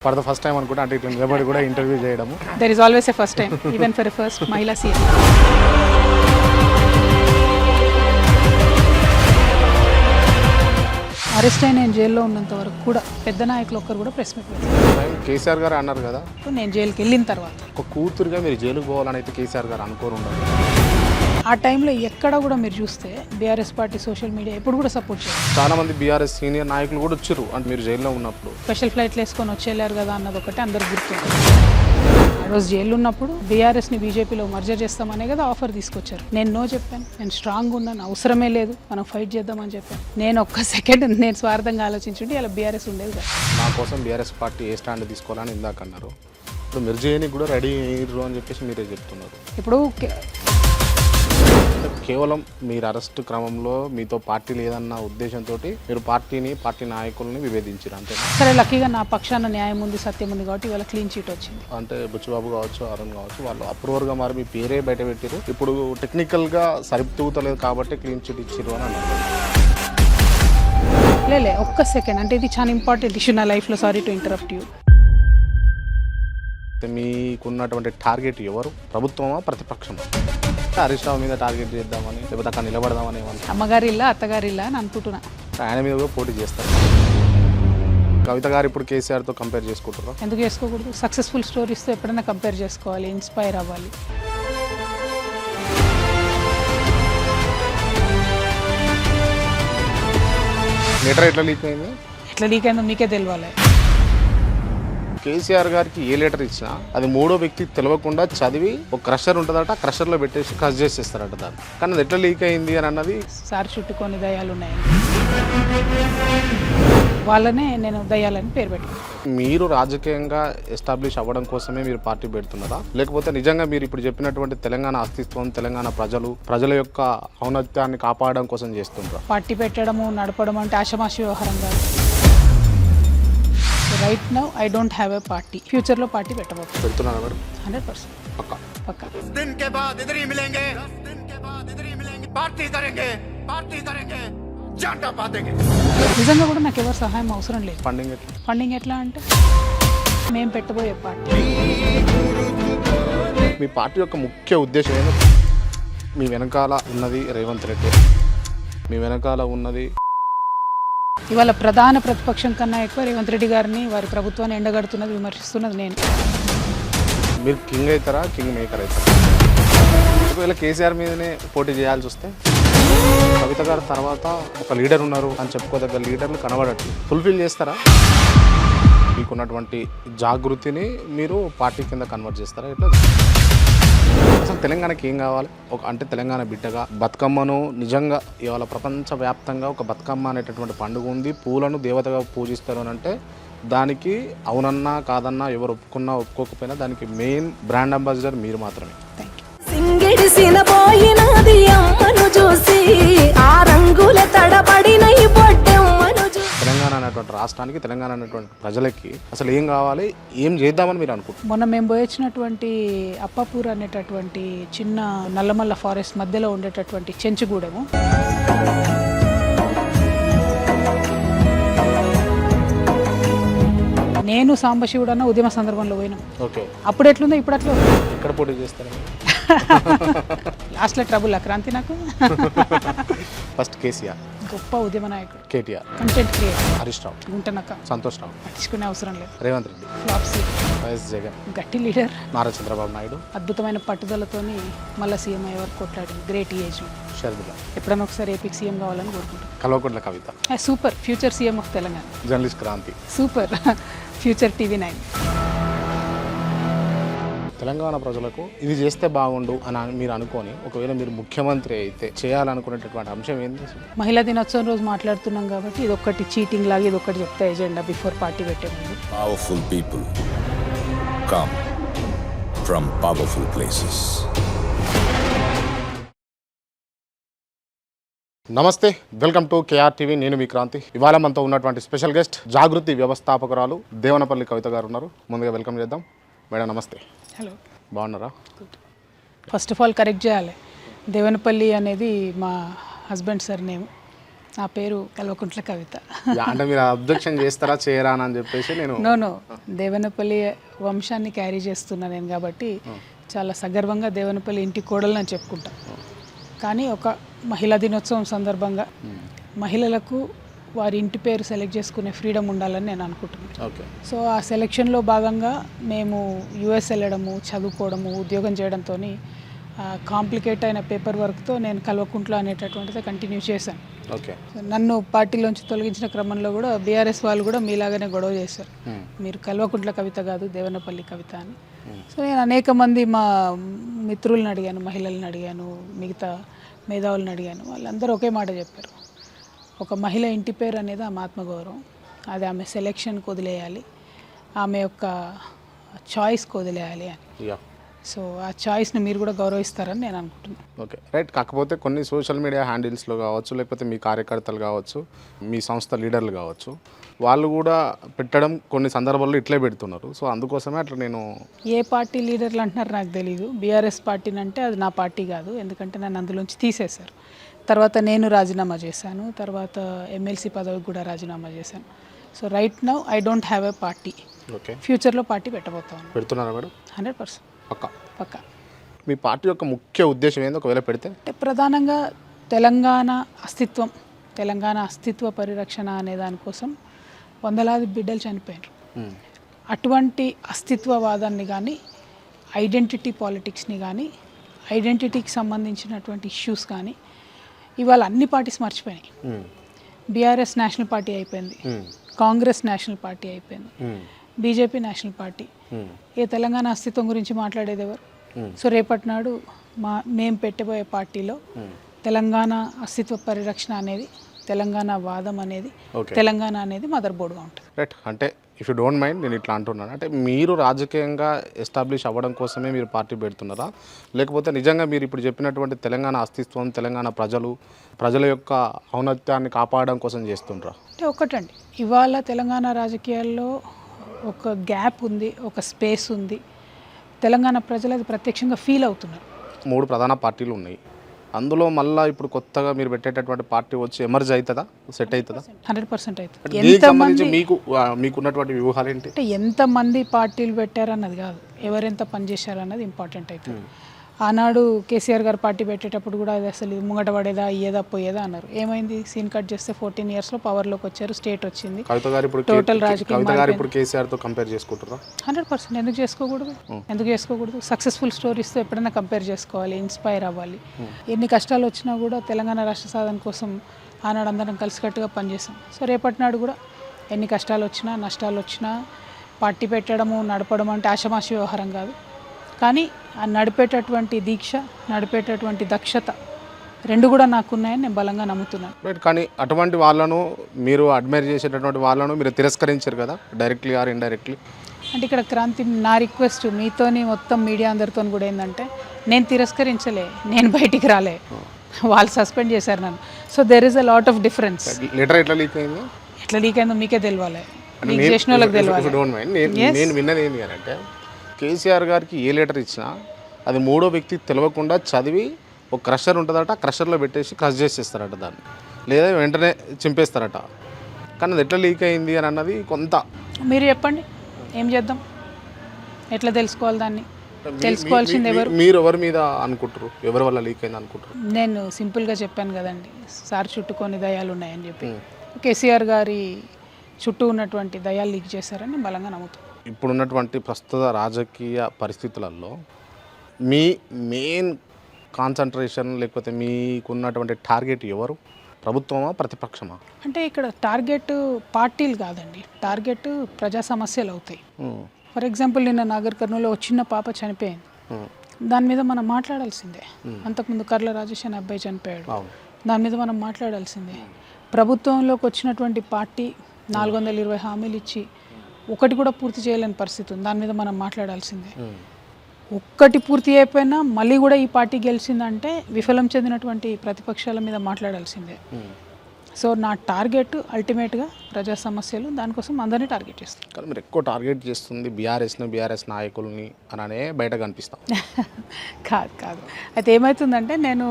For the first time అనుకుంటా అంటే ఇట్లా నిలబడి కూడా ఇంటర్వ్యూ చేయడము. There is always a first time even for a first మహిళా సీఎం. అరెస్ట్ అయిన నేను జైల్లో ఉన్నంత వరకు కూడా పెద్ద నాయకులు ఒక్కరు కూడా ప్రెస్ మీట్ పెట్టారు. కేసీఆర్ గారు అన్నారు కదా, నేను జైలుకి వెళ్ళిన తర్వాత ఒక కూతురుగా మీరు జైలుకు పోవాలని అయితే కేసీఆర్ గారు అనుకోరు ఉండదు. ఆ టైంలో ఎక్కడ కూడా మీరు చూస్తే బీఆర్ఎస్ పార్టీ సోషల్ మీడియా ఎప్పుడు కూడా సపోర్ట్ చేయాలి. చాలా మంది బీఆర్ఎస్ సీనియర్ నాయకులు కూడా వచ్చారు అంటే మీరు జైల్లో ఉన్నప్పుడు. స్పెషల్ ఫ్లైట్లు వేసుకొని వచ్చేళ్ళారు కదా అన్నది ఒకటి అందరు గుర్తుంది. ఆ రోజు జైలు ఉన్నప్పుడు బీఆర్ఎస్ని బీజేపీలో మర్జర్ చేస్తామనే కదా ఆఫర్ తీసుకొచ్చారు. నేను నో చెప్పాను, నేను స్ట్రాంగ్ ఉన్నాను, అవసరమే లేదు, మనం ఫైట్ చేద్దామని చెప్పాను. నేను ఒక్క సెకండ్ నేను స్వార్థంగా ఆలోచించుంటే ఇలా బీఆర్ఎస్ ఉండేది కదా. నా కోసం బీఆర్ఎస్ పార్టీ ఏ స్టాండ్ తీసుకోవాలని ఇందాక అన్నారు. ఇప్పుడు మీరు చేయడానికి కూడా రెడీ అయ్యారు అని చెప్పేసి మీరే చెప్తున్నారు. ఇప్పుడు కేవలం మీరు అరెస్ట్ క్రమంలో మీతో పార్టీ లేదన్న ఉద్దేశంతో మీరు పార్టీ నాయకుల్ని విభేదించారు అంతే. సరే, లక్కీగా నా పక్షాన న్యాయం ఉంది, సత్యం ఉంది కాబట్టి ఇవాళ క్లీన్ చీట్ వచ్చింది. అంటే బుచ్చిబాబు కావచ్చు, అరుణ్ కావచ్చు, వాళ్ళు అప్రూవర్గా మరి మీ పేరే బయట పెట్టారు. ఇప్పుడు టెక్నికల్గా సరితూతలేదు కాబట్టి క్లీన్ చీట్ ఇచ్చారు అని అన్నారు. లేలే ఒక్క సెకండ్, అంటే ఇది చాలా ఇంపార్టెంట్ ఇష్యూ నా లైఫ్లో. Sorry to interrupt you. మీకున్నటువంటి టార్గెట్ ఎవరు, ప్రభుత్వమా ప్రతిపక్షమా? హరీష్ రావు మీద టార్గెట్ చేద్దామని లేకపోతే అక్కడ నిలబడదామని ఏమన్నా? అమ్మగారి ఇల్లా అత్తగారి ఇల్లా అని అనుకుంటున్నా. ఆయన మీద కూడా పోటీ చేస్తారు. కవిత గారు ఇప్పుడు కేసీఆర్తో కంపేర్ చేసుకుంటారు. ఎందుకు చేసుకోకూడదు? సక్సెస్ఫుల్ స్టోరీస్తో ఎప్పుడైనా కంపేర్ చేసుకోవాలి, ఇన్స్పైర్ అవ్వాలి. లెటర్ ఎట్లా లీక్ అయింది? ఎట్లా లీక్ అయిందో మీకే తెలియాలి. కేసీఆర్ గారికి ఏ లెటర్ ఇచ్చినా అది మూడో వ్యక్తికి తెలియకుండా చదివి ఒక క్రషర్ ఉంటుందట, క్రషర్లో పెట్టేసి క్రష్ చేసేస్తారట దాన్ని. కానీ అది ఎట్లా లీక్ అయింది అని అన్నది సార్ చుట్టూ కొన్ని దయ్యాలు ఉన్నాయి, వాళ్ళనే నేను దయ్యాలని పేరు పెట్టుకున్నాను. మీరు రాజకీయంగా ఎస్టాబ్లిష్ అవ్వడం కోసమే మీరు పార్టీ పెడుతున్నారా, లేకపోతే నిజంగా మీరు ఇప్పుడు చెప్పినటువంటి తెలంగాణ అస్తిత్వం, తెలంగాణ ప్రజల యొక్క ఔన్నత్యాన్ని కాపాడడం కోసం చేస్తున్నారా? పార్టీ పెట్టడము నడపడం అంటే ఆషమాషి వ్యవహారం కాదు. Right now I don't have a party. ఫ్యూచర్లో పార్టీ పెట్టబోతున్నాను. పెడుతున్నారా మేడం? 100% పక్కా. పక్కా. నిజంగా కూడా నాకు ఎవరు సహాయం అవసరం లేదు. ఫండింగ్ ఎట్లా అంటే మేము పెట్టబోయే పార్టీ. మీ పార్టీ యొక్క ముఖ్య ఉద్దేశం ఏంటో, మీ వెనకాల ఉన్నది రేవంత్ రెడ్డి, మీ వెనకాల ఉన్నది ఇవాళ ప్రధాన ప్రతిపక్షం కన్నా ఎక్కువ రేవంత్ రెడ్డి గారిని, వారి ప్రభుత్వాన్ని ఎండగడుతున్నది, విమర్శిస్తున్నది నేను. మీరు కింగ్ అవుతారా, కింగ్ మేకర్ అవుతారా? ఒకవేళ కేసీఆర్ మీదనే పోటీ చేయాల్సి వస్తే కవిత గారు తర్వాత ఒక లీడర్ ఉన్నారు అని చెప్పుకోదగ్గ లీడర్లు కనబడట్లేదు, ఫుల్ఫిల్ చేస్తారా? మీకున్నటువంటి జాగృతిని మీరు పార్టీ కింద కన్వర్ట్ చేస్తారా? ఎట్లా? అసలు తెలంగాణకి ఏం కావాలి? అంటే తెలంగాణ బిడ్డగా బతుకమ్మను నిజంగా ఇవాళ ప్రపంచవ్యాప్తంగా ఒక బతుకమ్మ అనేటటువంటి పండుగ ఉంది, పూలను దేవతగా పూజిస్తారు అని అంటే దానికి అవునన్నా కాదన్నా ఎవరు ఒప్పుకున్నా ఒప్పుకోకపోయినా దానికి మెయిన్ బ్రాండ్ అంబాసిడర్ మీరు మాత్రమే. తెలంగాణ అనేటువంటి రాష్ట్రానికి, తెలంగాణ అనేటువంటి ప్రజలకి అసలు ఏం కావాలి, ఏం చేద్దామని మీరు అనుకుంటున్నారు? మొన్న మేము పోయొచ్చినటువంటి అప్పాపూర్ అనేటటువంటి చిన్న నల్లమల్ల ఫారెస్ట్ మధ్యలో ఉండేటటువంటి చెంచుగూడెము, నేను సాంబశివుడు అన్న ఉద్యమ సందర్భంలో పోయినాం. ఓకే. అప్పుడు ఎట్లుందో ఇప్పుడు అట్లా. ఎక్కడ పోటీ చేస్తారు? లాస్ట్లో ట్రబుల్ క్రాంతి నాకు. ఫస్ట్ కేసీఆర్ గొప్ప ఉద్యమ నాయకుడు, కేటీఆర్ కంటెంట్ క్రియేటర్, హరీష్ రావు, గుంటనక్క, సంతోష్ రావు, పట్టించుకునే అవసరం లేదు, రేవంత్ రెడ్డి, ఫ్లాప్సీ, వైఎస్ జగన్, గట్టి లీడర్, నారా చంద్రబాబు నాయుడు, అద్భుతమైన పట్టుదలతోని మళ్ళీ సీఎం అయ్యే వరకు కొట్లాడింది, గ్రేట్ ఏజ్, షర్మిల, ఎప్పుడైనా ఒకసారి ఏపీకి సీఎం కావాలని కోరుకుంటాం. Kalvakuntla Kavitha, super future CM of Telangana, journalist Kranthi, super future TV9. Telangana ప్రజలకు ఇది చేస్తే బాగుండు అని మీరు అనుకొని ఒకవేళ మీరు ముఖ్యమంత్రి అయితే చేయాలనుకునేటటువంటి అంశం ఏంటి? మహిళా దినోత్సవం రోజు మాట్లాడుతున్నాం కాబట్టి ఇది ఒకటి చీటింగ్ లాగా, ఇది ఒకటి చెప్తా ఎజెండా బిఫోర్ పార్టీ పెట్టే ముందు. Powerful people come from powerful places. నమస్తే, వెల్కమ్ టు KR TV. నేను మీ క్రాంతి. ఇవాళ మనతో ఉన్నటువంటి స్పెషల్ గెస్ట్ జాగృతి వ్యవస్థాపకురాలు దేవనపల్లి కవిత గారు ఉన్నారు. ముందుగా వెల్కమ్ చేద్దాం. మేడం నమస్తే. హలో, బాగున్నారా? ఫస్ట్ ఆఫ్ ఆల్ కరెక్ట్ చేయాలి, దేవనపల్లి అనేది మా హస్బెండ్ సార్ నేమ్. నా పేరు కల్వకుంట్ల కవిత. అంటే మీరు అబ్జెక్షన్ చేస్తారా చేయరా అని చెప్పేసి నేను నో దేవనపల్లి వంశాన్ని క్యారీ చేస్తున్నా నేను కాబట్టి చాలా సగర్వంగా దేవనపల్లి ఇంటి కోడలు అని చెప్పుకుంటా. కానీ ఒక మహిళా దినోత్సవం సందర్భంగా మహిళలకు వారి ఇంటి పేరు సెలెక్ట్ చేసుకునే ఫ్రీడమ్ ఉండాలని నేను అనుకుంటున్నాను. ఓకే. సో ఆ సెలెక్షన్లో భాగంగా మేము యుఎస్ వెళ్ళడము, చదువుకోవడము, ఉద్యోగం చేయడంతో కాంప్లికేట్ అయిన పేపర్ వర్క్తో నేను కల్వకుంట్ల అనేటటువంటిది కంటిన్యూ చేశాను. ఓకే. నన్ను పార్టీలోంచి తొలగించిన క్రమంలో కూడా బీఆర్ఎస్ వాళ్ళు కూడా మీలాగానే గొడవ చేశారు, మీరు కల్వకుంట్ల కవిత కాదు దేవనపల్లి కవిత అని. సో నేను అనేక మంది మా మిత్రులను అడిగాను, మహిళలను అడిగాను, మిగతా మేధావులను అడిగాను. వాళ్ళందరూ ఒకే మాట చెప్పారు, ఒక మహిళ ఇంటి పేరు అనేది ఆమె ఆత్మగౌరవం, అది ఆమె సెలెక్షన్కి వదిలేయాలి, ఆమె యొక్క చాయిస్కి వదిలేయాలి అని. సో ఆ చాయిస్ని మీరు కూడా గౌరవిస్తారని నేను అనుకుంటున్నాను. Okay, right. కాకపోతే కొన్ని సోషల్ మీడియా హ్యాండిల్స్లో కావచ్చు, లేకపోతే మీ కార్యకర్తలు కావచ్చు, మీ సంస్థ లీడర్లు కావచ్చు, వాళ్ళు కూడా పెట్టడం కొన్ని సందర్భాల్లో ఇట్లే పెడుతున్నారు. సో అందుకోసమే అట్లా నేను ఏ పార్టీ లీడర్లు అంటున్నారు నాకు తెలీదు. బీఆర్ఎస్ పార్టీని అంటే అది నా పార్టీ కాదు, ఎందుకంటే నన్ను అందులోంచి తీసేశారు. తర్వాత నేను రాజీనామా చేశాను, తర్వాత ఎమ్మెల్సీ పదవికి కూడా రాజీనామా చేశాను. So right now I don't have a party. Okay. ఫ్యూచర్లో పార్టీ పెట్టబోతాను. పెడుతున్నారా మేడం? 100% పక్కా. మీ పార్టీ యొక్క ముఖ్య ఉద్దేశం ఏందో ఒకవేళ పెడితే? అంటే ప్రధానంగా తెలంగాణ అస్తిత్వ పరిరక్షణ అనే దానికోసం వందలాది బిడ్డలు చనిపోయారు. అటువంటి అస్తిత్వవాదాన్ని కానీ, ఐడెంటిటీ పాలిటిక్స్ని కానీ, ఐడెంటిటీకి సంబంధించినటువంటి ఇష్యూస్ కానీ ఇవాళ అన్ని పార్టీస్ మర్చిపోయినాయి. బీఆర్ఎస్ నేషనల్ పార్టీ అయిపోయింది, కాంగ్రెస్ నేషనల్ పార్టీ అయిపోయింది, బీజేపీ నేషనల్ పార్టీ. ఏ తెలంగాణ అస్తిత్వం గురించి మాట్లాడేది ఎవరు? సో రేపటి నాడు మేము పెట్టబోయే పార్టీలో తెలంగాణ అస్తిత్వ పరిరక్షణ అనేది, తెలంగాణ వాదం అనేది, తెలంగాణ అనేది మదర్ బోర్డ్గా ఉంటుంది. రైట్. అంటే ఇఫ్ యూ డోంట్ మైండ్ నేను ఇట్లా అంటున్నాను, అంటే మీరు రాజకీయంగా ఎస్టాబ్లిష్ అవ్వడం కోసమే మీరు పార్టీ పెడుతున్నారా, లేకపోతే నిజంగా మీరు ఇప్పుడు చెప్పినటువంటి తెలంగాణ అస్తిత్వం, తెలంగాణ ప్రజల యొక్క ఔన్నత్యాన్ని కాపాడడం కోసం చేస్తుండ్రా? అంటే ఒకటండి, ఇవాళ తెలంగాణ రాజకీయాల్లో ఒక గ్యాప్ ఉంది, ఒక స్పేస్ ఉంది. తెలంగాణ ప్రజలు అది ప్రత్యక్షంగా ఫీల్ అవుతున్నారు. 3 ప్రధాన పార్టీలు ఉన్నాయి, అందులో మళ్ళీ ఇప్పుడు కొత్తగా మీరు పెట్టేటటువంటి పార్టీ వచ్చి ఎమర్జ్ అవుతుందా, సెట్ అవుతుందా? 100% అవుతుంది. మీకున్నటువంటి వ్యూహాలు ఏంటి? అంటే ఎంతమంది పార్టీలు పెట్టారన్నది కాదు, ఎవరెంత పనిచేశారన్నది ఇంపార్టెంట్ అవుతుంది. ఆనాడు కేసీఆర్ గారు పార్టీ పెట్టేటప్పుడు కూడా అది అసలు ఇది ముంగట పడేదా, అయ్యేదా పోయేదా అన్నారు. ఏమైంది? సీన్ కట్ చేస్తే 14 yearsలో పవర్లోకి వచ్చారు, స్టేట్ వచ్చింది, టోటల్ రాజకీయం. 100% ఎందుకు చేసుకోకూడదు? సక్సెస్ఫుల్ స్టోరీస్తో ఎప్పుడైనా కంపేర్ చేసుకోవాలి, ఇన్స్పైర్ అవ్వాలి. ఎన్ని కష్టాలు వచ్చినా కూడా తెలంగాణ రాష్ట్ర సాధన కోసం ఆనాడు అందరం కలిసికట్టుగా పనిచేసాం. సో రేపటి నాడు కూడా ఎన్ని కష్టాలు వచ్చినా, నష్టాలు వచ్చినా పార్టీ పెట్టడము, నడపడం అంటే ఆషమాషి వ్యవహారం కాదు. కానీ ఆ నడిపేటటువంటి దీక్ష, నడిపేటటువంటి దక్షత రెండు కూడా నాకున్నాయని నేను బలంగా నమ్ముతున్నాను. రైట్. కానీ అటువంటి వాళ్ళను, మీరు అడ్మైర్ చేసేటటువంటి వాళ్ళను మీరు తిరస్కరించారు కదా, డైరెక్ట్లీ ఆర్ ఇండైరెక్ట్లీ? అంటే ఇక్కడ క్రాంతి, నా రిక్వెస్ట్ మీతోని మొత్తం మీడియా అందరితో కూడా ఏంటంటే, నేను తిరస్కరించలే, నేను బయటికి రాలే, వాళ్ళు సస్పెండ్ చేశారు నన్ను. So there is a lot of difference. Letter ఎట్లా లీక్ అయింది? ఎట్లా లీక్ అయిందో మీకే తెలియాలి, లీక్ చేసిన వాళ్ళకి తెలియాలి. నేను విన్నది ఏంటి అంటే, కేసీఆర్ గారికి ఏ లెటర్ ఇచ్చినా అది 3వ వ్యక్తికి తెలియకుండా చదివి ఒక క్రషర్ ఉంటుందట, క్రషర్లో పెట్టేసి క్రష్ చేసేస్తారట దాన్ని, లేదా వెంటనే చింపేస్తారట. కానీ అది ఎట్లా లీక్ అయింది అని అన్నది కొంత మీరు చెప్పండి, ఏం చేద్దాం, ఎట్లా తెలుసుకోవాలి దాన్ని? తెలుసుకోవాల్సింది ఎవరు? మీరు ఎవరి మీద అనుకుంటారు, ఎవరి వల్ల లీక్ అయింది అనుకుంటారు? నేను సింపుల్గా చెప్పాను కదండి, సార్ చుట్టూ కొన్ని దయాలు ఉన్నాయని చెప్పి. కేసీఆర్ గారి చుట్టూ ఉన్నటువంటి దయాలు లీక్ చేశారని బలంగా నమ్ముతాను. ఇప్పుడున్నటువంటి ప్రస్తుత రాజకీయ పరిస్థితులలో మీ మెయిన్ కాన్సన్ట్రేషన్, లేకపోతే మీకున్నటువంటి టార్గెట్ ఎవరు? ప్రభుత్వమా, ప్రతిపక్షమా? అంటే ఇక్కడ టార్గెట్ పార్టీలు కాదండి, టార్గెట్ ప్రజా సమస్యలు అవుతాయి. ఫర్ ఎగ్జాంపుల్ నిన్న నాగర్ కర్నూలులో ఒక చిన్న పాప చనిపోయింది, దాని మీద మనం మాట్లాడాల్సిందే. అంతకుముందు కర్ల రాజేష్ అనే అబ్బాయి చనిపోయాడు, దాని మీద మనం మాట్లాడాల్సిందే. ప్రభుత్వంలోకి వచ్చినటువంటి పార్టీ 420 హామీలు ఇచ్చి ఒకటి కూడా పూర్తి చేయలేని పరిస్థితి ఉంది, దాని మీద మనం మాట్లాడాల్సిందే. ఒక్కటి పూర్తి అయిపోయినా మళ్ళీ కూడా ఈ పార్టీ గెలిచిందంటే విఫలం చెందినటువంటి ప్రతిపక్షాల మీద మాట్లాడాల్సిందే. సో నా టార్గెట్ అల్టిమేట్గా ప్రజా సమస్యలు, దానికోసం అందరినీ టార్గెట్ చేస్తాను. కానీ మీరు ఎక్కువ టార్గెట్ చేస్తుంది బీఆర్ఎస్ నాయకుల్ని అననే బయట కనిపిస్తాం. కాదు అయితే ఏమవుతుందంటే నేను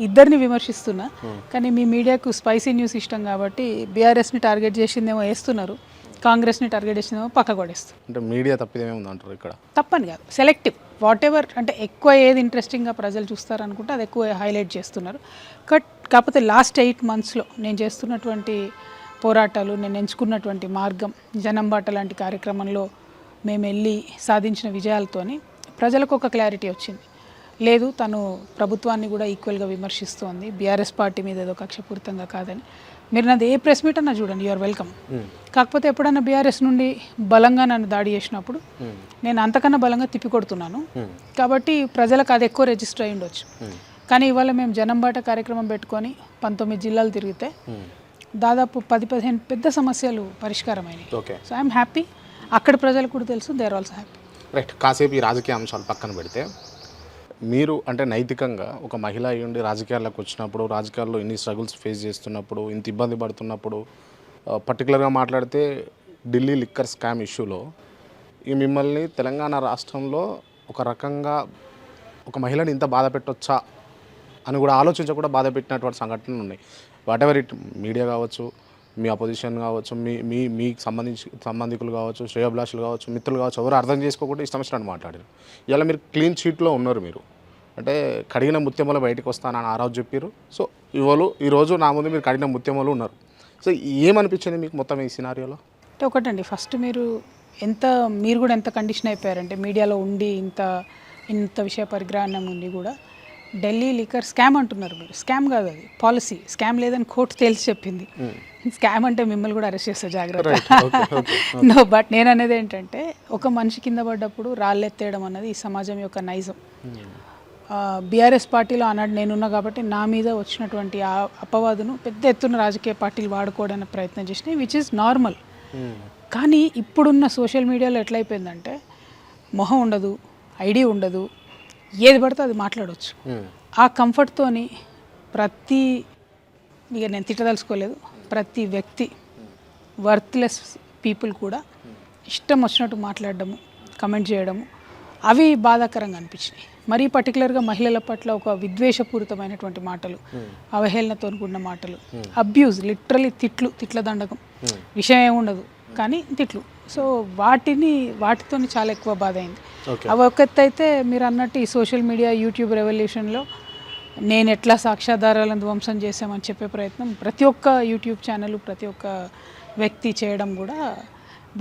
ఇద్దరిని విమర్శిస్తున్నా, కానీ మీ మీడియాకు స్పైసీ న్యూస్ ఇష్టం కాబట్టి బీఆర్ఎస్ని టార్గెట్ చేసిందేమో వేస్తున్నారు, కాంగ్రెస్ని టార్గెట్ చేసిందేమో పక్క కొడేస్తారు. అంటే మీడియా తప్పిదేమే ఉందంటారు ఇక్కడ? తప్పని కాదు, సెలెక్టివ్, వాట్ ఎవర్, అంటే ఎక్కువ ఏది ఇంట్రెస్టింగ్గా ప్రజలు చూస్తారనుకుంటే అది ఎక్కువ హైలైట్ చేస్తున్నారు. కాకపోతే లాస్ట్ 8 monthsలో నేను చేస్తున్నటువంటి పోరాటాలు, నేను ఎంచుకున్నటువంటి మార్గం, జనం బాట లాంటి కార్యక్రమంలో మేము వెళ్ళి సాధించిన విజయాలతోని ప్రజలకు ఒక క్లారిటీ వచ్చింది. లేదు, తను ప్రభుత్వాన్ని కూడా ఈక్వల్గా విమర్శిస్తోంది, బీఆర్ఎస్ పార్టీ మీద ఏదో కక్షపూరితంగా కాదని. మీరు నాది ఏ ప్రెస్ మీట్ అన్నా చూడండి, యూఆర్ వెల్కమ్. కాకపోతే ఎప్పుడన్నా బీఆర్ఎస్ నుండి బలంగా నన్ను దాడి చేసినప్పుడు నేను అంతకన్నా బలంగా తిప్పికొడుతున్నాను, కాబట్టి ప్రజలకు అది ఎక్కువ రిజిస్టర్ అయి ఉండొచ్చు. కానీ ఇవాళ మేము జనం బాట కార్యక్రమం పెట్టుకొని 19 జిల్లాలు తిరిగితే దాదాపు 10-15 పెద్ద సమస్యలు పరిష్కారమైనవి. So I'm happy. అక్కడ ప్రజలకు కూడా తెలుసు, they are also happy. Right. కాసేపు ఈ రాజకీయ అంశాలు పక్కన పెడితే, మీరు అంటే నైతికంగా ఒక మహిళ అయ్యుండి రాజకీయాల్లోకి వచ్చినప్పుడు, రాజకీయాల్లో ఇన్ని స్ట్రగుల్స్ ఫేస్ చేస్తున్నప్పుడు, ఇంత ఇబ్బంది పడుతున్నప్పుడు, పర్టికులర్గా మాట్లాడితే ఢిల్లీ లిక్కర్ స్కామ్ ఇష్యూలో ఈ మిమ్మల్ని తెలంగాణ రాష్ట్రంలో ఒక రకంగా ఒక మహిళని ఇంత బాధ పెట్టొచ్చా అని కూడా ఆలోచించకుండా బాధ పెట్టినటువంటి సంఘటనలు ఉన్నాయి. వాట్ ఎవర్ ఇట్, మీడియా కావచ్చు, మీ అపోజిషన్ కావచ్చు, మీకు సంబంధికులు కావచ్చు, శ్రేయోభిలాషులు కావచ్చు, మిత్రులు కావచ్చు, ఎవరు అర్థం చేసుకోకుండా ఇష్టం వచ్చినట్టు మాట్లాడారు. ఇలా మీరు క్లీన్ షీట్లో ఉన్నారు. మీరు అంటే కడిగిన ముత్యములు బయటకు వస్తానని ఆ రోజు చెప్పారు. సో ఈరోజు నా ముందు మీరు కడిగిన ముత్యములు ఉన్నారు. సో ఏమనిపించింది మీకు మొత్తం ఈ సినారియోలో? అంటే ఒకటండి, ఫస్ట్ మీరు కూడా ఎంత కండిషన్ అయిపోయారంటే మీడియాలో ఉండి ఇంత విషయ పరిజ్ఞానం ఉండి కూడా ఢిల్లీ లిక్కర్ స్కామ్ అంటున్నారు. మీరు స్కామ్ కాదు, అది పాలసీ. స్కామ్ లేదని కోర్టు తేల్చి చెప్పింది. స్కామ్ అంటే మిమ్మల్ని కూడా అరెస్ట్ చేస్తారు, జాగ్రత్త. నో, బట్ నేను అనేది ఏంటంటే, ఒక మనిషి కింద పడ్డప్పుడు రాళ్ళెత్తేయడం అన్నది ఈ సమాజం యొక్క నైజం. బీఆర్ఎస్ పార్టీలో ఆనాడు నేనున్నా కాబట్టి నా మీద వచ్చినటువంటి ఆ అపవాదును పెద్ద ఎత్తున రాజకీయ పార్టీలు వాడుకోవడానికి ప్రయత్నం చేసినాయి, విచ్ ఈజ్ నార్మల్. కానీ ఇప్పుడున్న సోషల్ మీడియాలో ఎట్లయిపోయిందంటే, మొహం ఉండదు, ఐడి ఉండదు, ఏది పడితే అది మాట్లాడవచ్చు. ఆ కంఫర్ట్తోని ఇక నేను తిట్టదలుచుకోలేదు, ప్రతి వ్యక్తి, వర్త్లెస్ పీపుల్ కూడా ఇష్టం వచ్చినట్టు మాట్లాడడము, కమెంట్ చేయడము, అవి బాధాకరంగా అనిపించినాయి. మరీ పర్టికులర్గా మహిళల పట్ల ఒక విద్వేషపూరితమైనటువంటి మాటలు, అవహేళనతో కూడిన మాటలు, అబ్యూజ్, లిటరలీ తిట్ల దండకం. విషయం ఏముండదు కానీ తిట్లు. సో వాటితో చాలా ఎక్కువ బాధ అయింది. అవి ఒక్కటైతే మీరు అన్నట్టు ఈ సోషల్ మీడియా, యూట్యూబ్ రెవల్యూషన్లో నేను ఎట్లా సాక్ష్యాధారాలను ధ్వంసం చేశామని చెప్పే ప్రయత్నం ప్రతి ఒక్క యూట్యూబ్ ఛానల్, ప్రతి ఒక్క వ్యక్తి చేయడం కూడా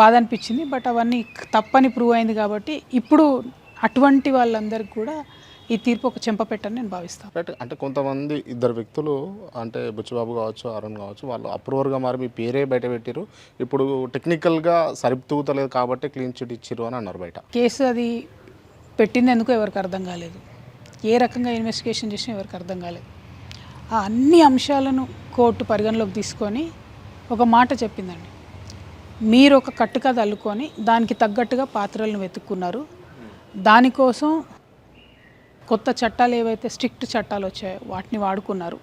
బాధ అనిపించింది. బట్ అవన్నీ తప్పని ప్రూవ్ అయింది కాబట్టి ఇప్పుడు అటువంటి వాళ్ళందరికీ కూడా ఈ తీర్పు ఒక చెంపపెట్టని నేను భావిస్తాను. రైట్. అంటే కొంతమంది ఇద్దరు వ్యక్తులు, అంటే బుచ్చిబాబు కావచ్చు, అరుణ్ కావచ్చు, వాళ్ళు అప్రూవర్గా మారి మీ పేరే బయట పెట్టారు. ఇప్పుడు టెక్నికల్గా సరితూతలేదు కాబట్టి క్లీన్ చిట్ ఇచ్చిరు అని అన్నారు బయట. కేసు అది పెట్టింది ఎందుకో ఎవరికి అర్థం కాలేదు, ఏ రకంగా ఇన్వెస్టిగేషన్ చేసినా ఎవరికి అర్థం కాలేదు. ఆ అన్ని అంశాలను కోర్టు పరిగణలోకి తీసుకొని ఒక మాట చెప్పిందండి, మీరు ఒక కట్టుకథ అల్లుకొని దానికి తగ్గట్టుగా పాత్రలను వెతుక్కున్నారు, దానికోసం కొత్త చట్టాలు ఏవైతే స్ట్రిక్ట్ చట్టాలు వచ్చాయో వాటిని వాడుకున్నారు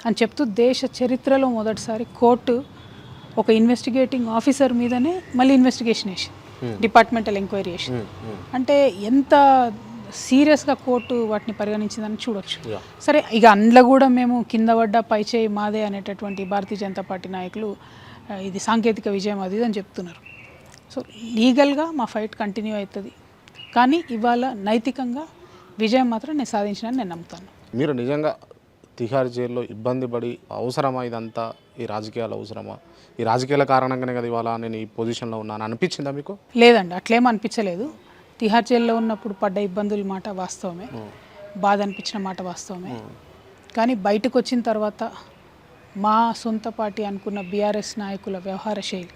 అని చెప్తూ, దేశ చరిత్రలో మొదటిసారి కోర్టు ఒక ఇన్వెస్టిగేటింగ్ ఆఫీసర్ మీదనే మళ్ళీ ఇన్వెస్టిగేషన్ వేసి, డిపార్ట్మెంటల్ ఎంక్వైరీ చేసి, అంటే ఎంత సీరియస్గా కోర్టు వాటిని పరిగణించిందని చూడొచ్చు. సరే, ఇక అందులో కూడా మేము కింద పడ్డ పై చేయి మాదే అనేటటువంటి భారతీయ జనతా పార్టీ నాయకులు ఇది సాంకేతిక విజయం అది అని చెప్తున్నారు. సో లీగల్గా మా ఫైట్ కంటిన్యూ అవుతుంది, కానీ ఇవాళ నైతికంగా విజయం మాత్రం నేను సాధించానని నేను నమ్ముతాను. మీరు నిజంగా తిహార్ జైల్లో ఇబ్బంది పడి అవసరమా ఇదంతా? ఈ రాజకీయాలు అవసరమా? ఈ రాజకీయాల కారణంగానే కదా ఇవాళ నేను ఈ పొజిషన్లో ఉన్నాను అనిపించిందా మీకు? లేదండి, అట్లేం అనిపించలేదు. తిహార్ జైల్లో ఉన్నప్పుడు పడ్డ ఇబ్బందుల మాట వాస్తవమే, బాధ అనిపించిన మాట వాస్తవమే. కానీ బయటకు వచ్చిన తర్వాత మా సొంత పార్టీ అనుకున్న బీఆర్ఎస్ నాయకుల వ్యవహార శైలి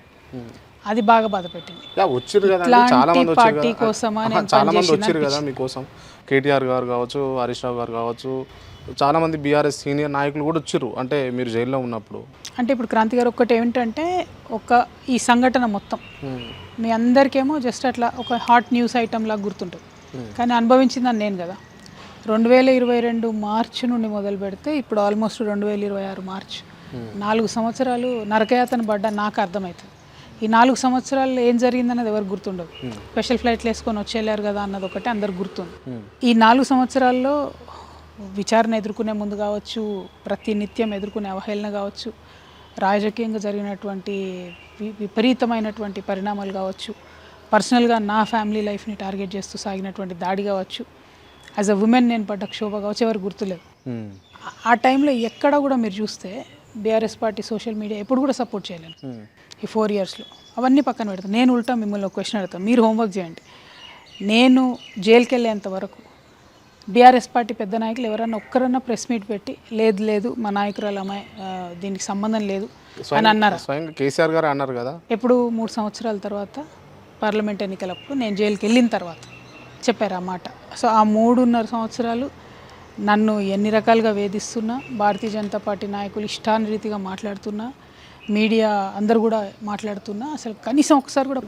అది బాగా బాధ పెట్టింది. వచ్చారు కదా, చాలా మంది వచ్చారు కదా మీకోసం. కేటీఆర్ గారు కావచ్చు, హరీష్ రావు గారు కావచ్చు, చాలా మంది బీఆర్ఎస్ సీనియర్ నాయకులు కూడా వచ్చారు, అంటే మీరు జైల్లో ఉన్నప్పుడు. అంటే ఇప్పుడు క్రాంతి గారు ఒక్కటి ఏమిటంటే, ఈ సంఘటన మొత్తం మీ అందరికేమో జస్ట్ అట్లా ఒక హాట్ న్యూస్ ఐటమ్ లాగా గుర్తుంటుంది, కానీ అనుభవించిందని నేను కదా. 2022 మార్చి నుండి మొదలు పెడితే ఇప్పుడు ఆల్మోస్ట్ 2026 మార్చ్ 4 సంవత్సరాలు నరకయాతన పడ్డా నాకు అర్థమవుతుంది. ఈ 4 సంవత్సరాలు ఏం జరిగిందన్నది ఎవరికి గుర్తుండదు. స్పెషల్ ఫ్లైట్లు వేసుకొని వచ్చేళ్ళారు కదా అన్నది ఒకటి అందరికి గుర్తుంది. ఈ 4 సంవత్సరాల్లో విచారణ ఎదుర్కొనే ముందు కావచ్చు, ప్రతి నిత్యం ఎదుర్కొనే అవహేళన కావచ్చు, రాజకీయంగా జరిగినటువంటి విపరీతమైనటువంటి పరిణామాలు కావచ్చు, పర్సనల్గా నా ఫ్యామిలీ లైఫ్ని టార్గెట్ చేస్తూ సాగినటువంటి దాడి కావచ్చు, యాజ్ అ ఉమెన్ నేను పడ్డ క్షోభ కావచ్చు, ఎవరికి గుర్తులేదు. ఆ టైంలో ఎక్కడ కూడా మీరు చూస్తే బీఆర్ఎస్ పార్టీ సోషల్ మీడియా ఎప్పుడు కూడా సపోర్ట్ చేయలేను. ఈ 4 ఇయర్స్లో అవన్నీ పక్కన పెడతాను. నేను ఉల్టా మిమ్మల్ని ఒక క్వశ్చన్ అడుగుతాను, మీరు హోంవర్క్ చేయండి. నేను జైలుకి వెళ్ళేంత వరకు బీఆర్ఎస్ పార్టీ పెద్ద నాయకులు ఎవరన్నా ఒక్కరన్నా ప్రెస్ మీట్ పెట్టి లేదు మా నాయకురాలు అమ్మాయి దీనికి సంబంధం లేదు అని అన్నారా? స్వయంగా కేసీఆర్ గారు అన్నారు కదా. ఎప్పుడు 3 సంవత్సరాల తర్వాత పార్లమెంట్ ఎన్నికలప్పుడు నేను జైలుకి వెళ్ళిన తర్వాత చెప్పారు ఆ మాట. సో ఆ 3.5 సంవత్సరాలు నన్ను ఎన్ని రకాలుగా వేధిస్తున్నా, భారతీయ జనతా పార్టీ నాయకులు ఇష్టానురీతిగా మాట్లాడుతున్నా, మీడియా అందరు కూడా మాట్లాడుతున్నా, అసలు కనీసం ఒకసారి కూడా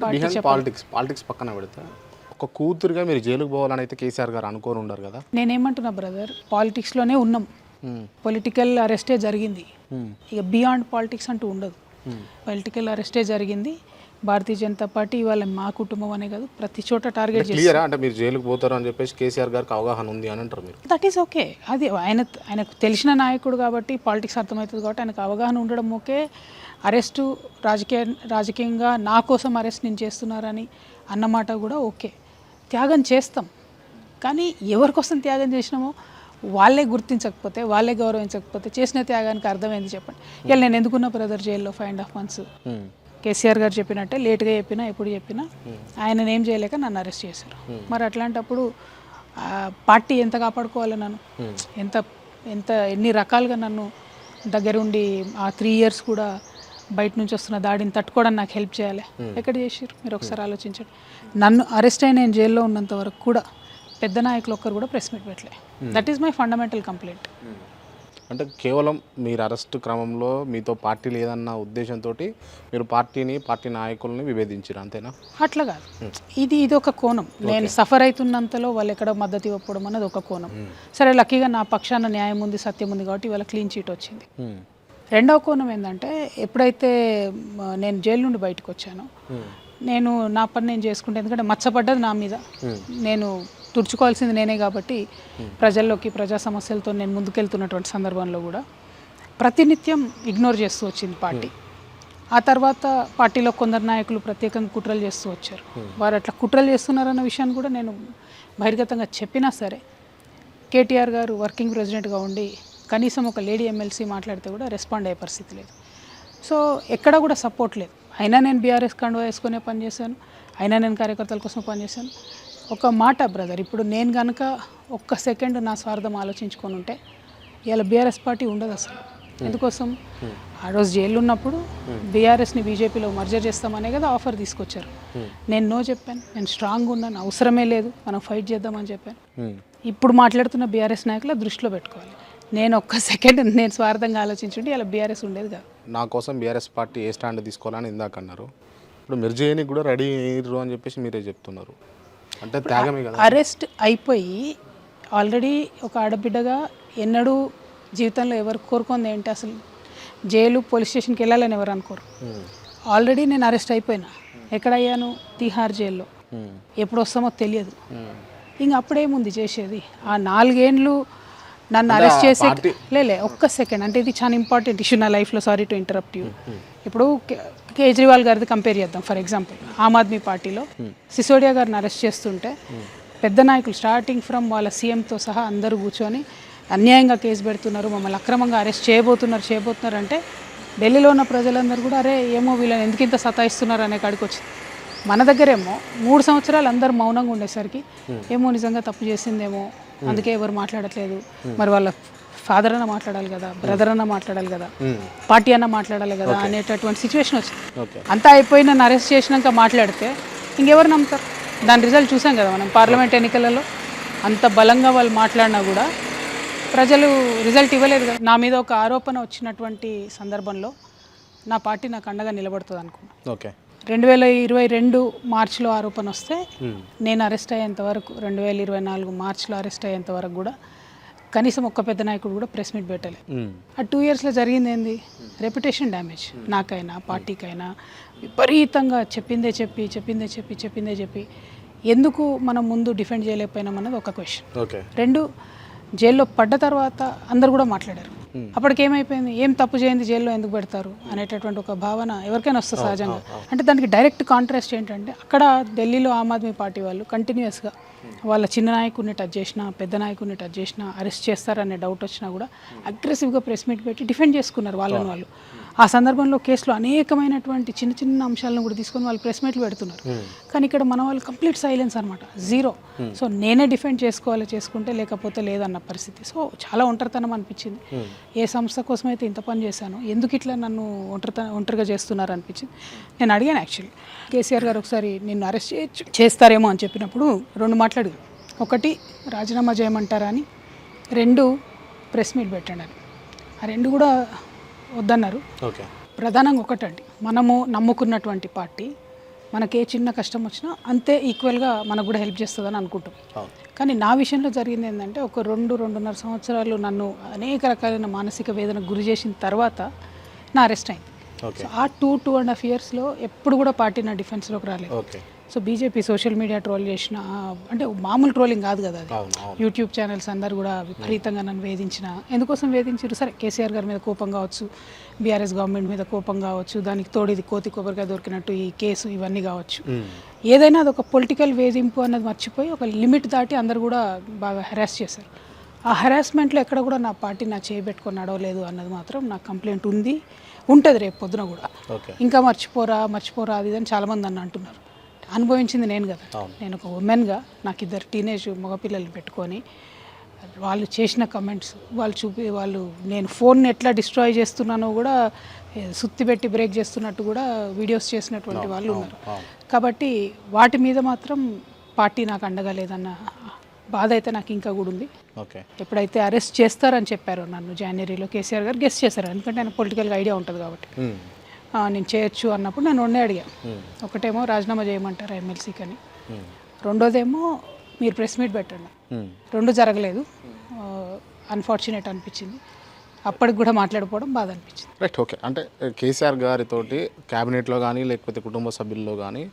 పాలిటిక్స్ పక్కన పెడితే ఒక కూతురుగా మీరు జైలుకు పోవాలని అయితే కేసీఆర్ గారు అనుకోని ఉండరు కదా. నేనేమంటున్నా బ్రదర్, పాలిటిక్స్లోనే ఉన్నాం, పొలిటికల్ అరెస్టే జరిగింది, ఇక బియాండ్ పాలిటిక్స్ అంటూ ఉండదు. పొలిటికల్ అరెస్టే జరిగింది. భారతీయ జనతా పార్టీ ఇవాళ మా కుటుంబం అనే కాదు ప్రతి చోట టార్గెట్ క్లియరా అంటే మీరు జైలుకు పోతారు అని చెప్పేసి కేసీఆర్ గారికి అవగాహన ఉంది అని అంటారు మీరు. That is okay. అది ఆయనకు తెలిసిన నాయకుడు కాబట్టి, పాలిటిక్స్ అర్థమవుతుంది కాబట్టి ఆయనకు అవగాహన ఉండడం ఓకే. అరెస్టు రాజకీయంగా నా కోసం అరెస్ట్ నేను చేస్తున్నారని అన్నమాట కూడా ఓకే, త్యాగం చేస్తాం. కానీ ఎవరి కోసం త్యాగం చేసినామో వాళ్ళే గుర్తించకపోతే, వాళ్ళే గౌరవించకపోతే చేసిన త్యాగానికి అర్థమైంది చెప్పండి. ఇలా నేను ఎందుకున్నా బ్రదర్ జైల్లో 5.5 months. కేసీఆర్ గారు చెప్పినట్టే లేట్గా చెప్పినా ఎప్పుడు చెప్పినా ఆయన ఏం చేయలేక నన్ను అరెస్ట్ చేశారు. మరి అట్లాంటప్పుడు పార్టీ ఎంత కాపాడుకోవాలి నన్ను, ఎన్ని రకాలుగా నన్ను దగ్గరుండి ఆ 3 years కూడా బయట నుంచి వస్తున్న దాడిని తట్టుకోవడానికి నాకు హెల్ప్ చేయాలి. ఎక్కడ చేసారు మీరు ఒకసారి ఆలోచించండి. నన్ను అరెస్ట్ అయిన నేను జైల్లో ఉన్నంత వరకు కూడా పెద్ద నాయకులు ఒక్కరు కూడా ప్రెస్ మీట్ పెట్టలే. That is my fundamental complaint. అంటే కేవలం మీరు అరెస్ట్ క్రమంలో మీతో పార్టీ లేదన్న ఉద్దేశంతో మీరు పార్టీ నాయకుల్ని విభేదించారు అంతేనా? అట్లా కాదు, ఇది ఒక కోణం. నేను సఫర్ అవుతున్నంతలో వాళ్ళు ఎక్కడ మద్దతు ఇవ్వకపోవడం అన్నది ఒక కోణం. సరే లక్కీగా నా పక్షాన న్యాయం ఉంది, సత్యం ఉంది కాబట్టి ఇవాళ క్లీన్ చీట్ వచ్చింది. రెండవ కోణం ఏంటంటే ఎప్పుడైతే నేను జైలు నుండి బయటకు వచ్చానో నేను నా పని నేను చేసుకుంటే, ఎందుకంటే మచ్చపడ్డది నా మీద, నేను తుడుచుకోవాల్సింది నేనే కాబట్టి ప్రజల్లోకి ప్రజా సమస్యలతో నేను ముందుకెళ్తున్నటువంటి సందర్భంలో కూడా ప్రతినిత్యం ఇగ్నోర్ చేస్తూ వచ్చింది పార్టీ. ఆ తర్వాత పార్టీలో కొందరు నాయకులు ప్రత్యేకంగా కుట్రలు చేస్తూ వచ్చారు. వారు అట్లా కుట్రలు చేస్తున్నారన్న విషయాన్ని కూడా నేను బహిర్గతంగా చెప్పినా సరే కేటీఆర్ గారు వర్కింగ్ ప్రెసిడెంట్గా ఉండి కనీసం ఒక లేడీ ఎమ్మెల్సీ మాట్లాడితే కూడా రెస్పాండ్ అయ్యే పరిస్థితి లేదు. సో ఎక్కడా కూడా సపోర్ట్ లేదు. అయినా నేను బీఆర్ఎస్ కండువా వేసుకునే పనిచేశాను, అయినా నేను కార్యకర్తల కోసం పనిచేశాను. ఒక మాట బ్రదర్, ఇప్పుడు నేను కనుక ఒక్క సెకండ్ నా స్వార్థం ఆలోచించుకొని ఉంటే ఇలా బీఆర్ఎస్ పార్టీ ఉండదు అసలు. ఎందుకోసం ఆ రోజు జైలు ఉన్నప్పుడు బీఆర్ఎస్ని బీజేపీలో మర్జర్ చేస్తామనే కదా ఆఫర్ తీసుకొచ్చారు. నేను నో చెప్పాను, నేను స్ట్రాంగ్ ఉన్నాను, అవసరమే లేదు, మనం ఫైట్ చేద్దామని చెప్పాను. ఇప్పుడు మాట్లాడుతున్న బీఆర్ఎస్ నాయకుల దృష్టిలో పెట్టుకోవాలి. నేను ఒక్క సెకండ్ నేను స్వార్థంగా ఆలోచించుంటే ఇలా బీఆర్ఎస్ ఉండేది కాదు. నా కోసం బీఆర్ఎస్ పార్టీ ఏ స్టాండ్ తీసుకోవాలని ఇందాక అన్నారు. ఇప్పుడు మీరు చేయడానికి కూడా రెడీ అయ్యారు అని చెప్పేసి మీరే చెప్తున్నారు. అంటే త్యాగమే కదా. అరెస్ట్ అయిపోయి ఆల్రెడీ ఒక ఆడబిడ్డగా ఎన్నడూ జీవితంలో ఎవరు కోరుకుంది ఏంటి, అసలు జైలు పోలీస్ స్టేషన్కి వెళ్ళాలని ఎవరు అనుకోరు. ఆల్రెడీ నేను అరెస్ట్ అయిపోయినా. ఎక్కడయ్యాను? తిహార్ జైల్లో. ఎప్పుడు వస్తామో తెలియదు. ఇంక అప్పుడేముంది చేసేది? ఆ 4 ఏళ్ళు నన్ను అరెస్ట్ చేసే ఒక్క సెకండ్, అంటే ఇది చాలా ఇంపార్టెంట్ ఇష్యూ నా లైఫ్లో. Sorry to interrupt you. ఇప్పుడు కేజ్రీవాల్ గారిది కంపేర్ చేద్దాం. ఫర్ ఎగ్జాంపుల్ ఆమ్ ఆద్మీ పార్టీలో సిసోడియా గారిని అరెస్ట్ చేస్తుంటే పెద్ద నాయకులు స్టార్టింగ్ ఫ్రమ్ వాళ్ళ సీఎంతో సహా అందరూ కూర్చొని అన్యాయంగా కేసు పెడుతున్నారు, మమ్మల్ని అక్రమంగా అరెస్ట్ చేయబోతున్నారు అంటే ఢిల్లీలో ఉన్న ప్రజలందరూ కూడా అరే ఏమో వీళ్ళని ఎందుకు ఇంత సతాయిస్తున్నారు అనే కాడికి వచ్చింది. మన దగ్గరేమో 3 సంవత్సరాలు అందరూ మౌనంగా ఉండేసరికి ఏమో నిజంగా తప్పు చేసిందేమో అందుకే ఎవరు మాట్లాడట్లేదు, మరి వాళ్ళ ఫాదర్ అన్న మాట్లాడాలి కదా, బ్రదర్ అన్న మాట్లాడాలి కదా, పార్టీ అన్న మాట్లాడాలి కదా అనేటటువంటి సిచ్యువేషన్ వచ్చింది. అంతా అయిపోయి నన్ను అరెస్ట్ చేసినాక మాట్లాడితే ఇంకెవరు నమ్ముతారు? దాని రిజల్ట్ చూసాం కదా మనం పార్లమెంట్ ఎన్నికలలో. అంత బలంగా వాళ్ళు మాట్లాడినా కూడా ప్రజలు రిజల్ట్ ఇవ్వలేదు కదా. నా మీద ఒక ఆరోపణ వచ్చినటువంటి సందర్భంలో నా పార్టీ నాకు అండగా నిలబడుతుంది అనుకున్నా. ఓకే, 2022 మార్చిలో ఆరోపణ వస్తే నేను అరెస్ట్ అయ్యేంత వరకు, 2024 మార్చిలో అరెస్ట్ అయ్యేంత వరకు కూడా కనీసం ఒక్క పెద్ద నాయకుడు కూడా ప్రెస్ మీట్ పెట్టలే. ఆ 2 yearsలో జరిగింది ఏంది? Reputation damage. నాకైనా పార్టీకైనా విపరీతంగా చెప్పిందే చెప్పి ఎందుకు మనం ముందు డిఫెండ్ చేయలేకపోయినాం అన్నది ఒక క్వశ్చన్. ఓకే. 2, జైల్లో పడ్డ తర్వాత అందరు కూడా మాట్లాడారు. అప్పటికేమైపోయింది? ఏం తప్పు చేయండి జైల్లో ఎందుకు పెడతారు అనేటటువంటి ఒక భావన ఎవరికైనా వస్తుంది సహజంగా. అంటే దానికి డైరెక్ట్ కాంట్రాస్ట్ ఏంటంటే అక్కడ ఢిల్లీలో ఆమ్ ఆద్మీ పార్టీ వాళ్ళు కంటిన్యూస్గా వాళ్ళ చిన్న నాయకుడిని టచ్ చేసినా పెద్ద నాయకుడిని టచ్ చేసినా అరెస్ట్ చేస్తారనే డౌట్ వచ్చినా కూడా అగ్రెసివ్గా ప్రెస్ మీట్ పెట్టి డిఫెండ్ చేసుకున్నారు వాళ్ళని వాళ్ళు. ఆ సందర్భంలో కేసులో అనేకమైనటువంటి చిన్న అంశాలను కూడా తీసుకొని వాళ్ళు ప్రెస్ మీట్లు పెడుతున్నారు. కానీ ఇక్కడ మన వాళ్ళు కంప్లీట్ సైలెన్స్ అనమాట, జీరో. సో నేనే డిఫెండ్ చేసుకుంటే లేకపోతే లేదన్న పరిస్థితి. సో చాలా ఒంటరితనం అనిపించింది. ఏ సంస్థ కోసం అయితే ఇంత పని చేశాను, ఎందుకు ఇట్లా నన్ను ఒంటరిగా చేస్తున్నారు అనిపించింది. నేను అడిగాను యాక్చువల్లీ కేసీఆర్ గారు ఒకసారి నిన్ను అరెస్ట్ చేస్తారేమో అని చెప్పినప్పుడు 2 మాట్లాడారు. 1 రాజీనామా చేయమంటారా అని, 2 ప్రెస్ మీట్ పెట్టండి అని. ఆ 2 కూడా వద్దన్నారు. ఓకే. ప్రధానంగా ఒకటండి, మనము నమ్ముకున్నటువంటి పార్టీ మనకి ఏ చిన్న కష్టం వచ్చినా అంతే ఈక్వల్గా మనకు కూడా హెల్ప్ చేస్తుందని అనుకుంటాం. కానీ నా విషయంలో జరిగింది ఏంటంటే ఒక 2-2.5 సంవత్సరాలు నన్ను అనేక రకాలైన మానసిక వేదనకు గురి చేసిన తర్వాత నా అరెస్ట్ అయింది. సో ఆ 2.5 yearsలో ఎప్పుడు కూడా పార్టీ నా డిఫెన్స్లోకి రాలేదు. So BJP social media troll చేసిన, అంటే మామూలు ట్రోలింగ్ కాదు కదా అది, యూట్యూబ్ ఛానల్స్ అందరు కూడా విపరీతంగా నన్ను వేధించిన. ఎందుకోసం వేధించారు? సరే కేసీఆర్ గారి మీద కోపం కావచ్చు, బీఆర్ఎస్ గవర్నమెంట్ మీద కోపం కావచ్చు, దానికి తోడు ఇది కోతి కొబ్బరిగా దొరికినట్టు ఈ కేసు ఇవన్నీ కావచ్చు. ఏదైనా అది ఒక పొలిటికల్ వేధింపు అన్నది మర్చిపోయి ఒక లిమిట్ దాటి అందరు కూడా బాగా హెరాస్ చేశారు. ఆ హెరాస్మెంట్లో ఎక్కడ కూడా నా పార్టీ నా చేయబెట్టుకొని నడవలేదు అన్నది మాత్రం నాకు కంప్లైంట్ ఉంటుంది రేపు పొద్దున కూడా. ఇంకా మర్చిపోరా అది అని చాలామంది నన్ను అంటున్నారు. అనుభవించింది నేను కదా. నేను ఒక ఉమెన్గా నాకు 2 టీనేజ్ మగపిల్లల్ని పెట్టుకొని వాళ్ళు చేసిన కమెంట్స్ వాళ్ళు నేను ఫోన్ని ఎట్లా డిస్ట్రాయ్ చేస్తున్నానో కూడా సుత్తి పెట్టి బ్రేక్ చేస్తున్నట్టు కూడా వీడియోస్ చేసినటువంటి వాళ్ళు ఉన్నారు. కాబట్టి వాటి మీద మాత్రం పార్టీ నాకు అండగా లేదన్న బాధ అయితే నాకు ఇంకా కూడా ఉంది. ఎప్పుడైతే అరెస్ట్ చేస్తారని చెప్పారో నన్ను జనవరిలో కేసీఆర్ గారు గెస్ట్ చేశారు, ఎందుకంటే ఆయన పొలిటికల్గా ఐడియా ఉంటుంది కాబట్టి. నేను చేయొచ్చు అన్నప్పుడు నేను 2 అడిగా. ఒకటేమో రాజీనామా చేయమంటారా ఎమ్మెల్సీకి అని, 2వదేమో మీరు ప్రెస్ మీట్ పెట్టండి. 2 జరగలేదు. అన్ఫార్చునేట్ అనిపించింది. అప్పటికి కూడా మాట్లాడుకోవడం బాధ అనిపించింది. రైట్. ఓకే. అంటే కేసీఆర్ గారితోటి క్యాబినెట్లో కానీ లేకపోతే కుటుంబ సభ్యుల్లో కానీ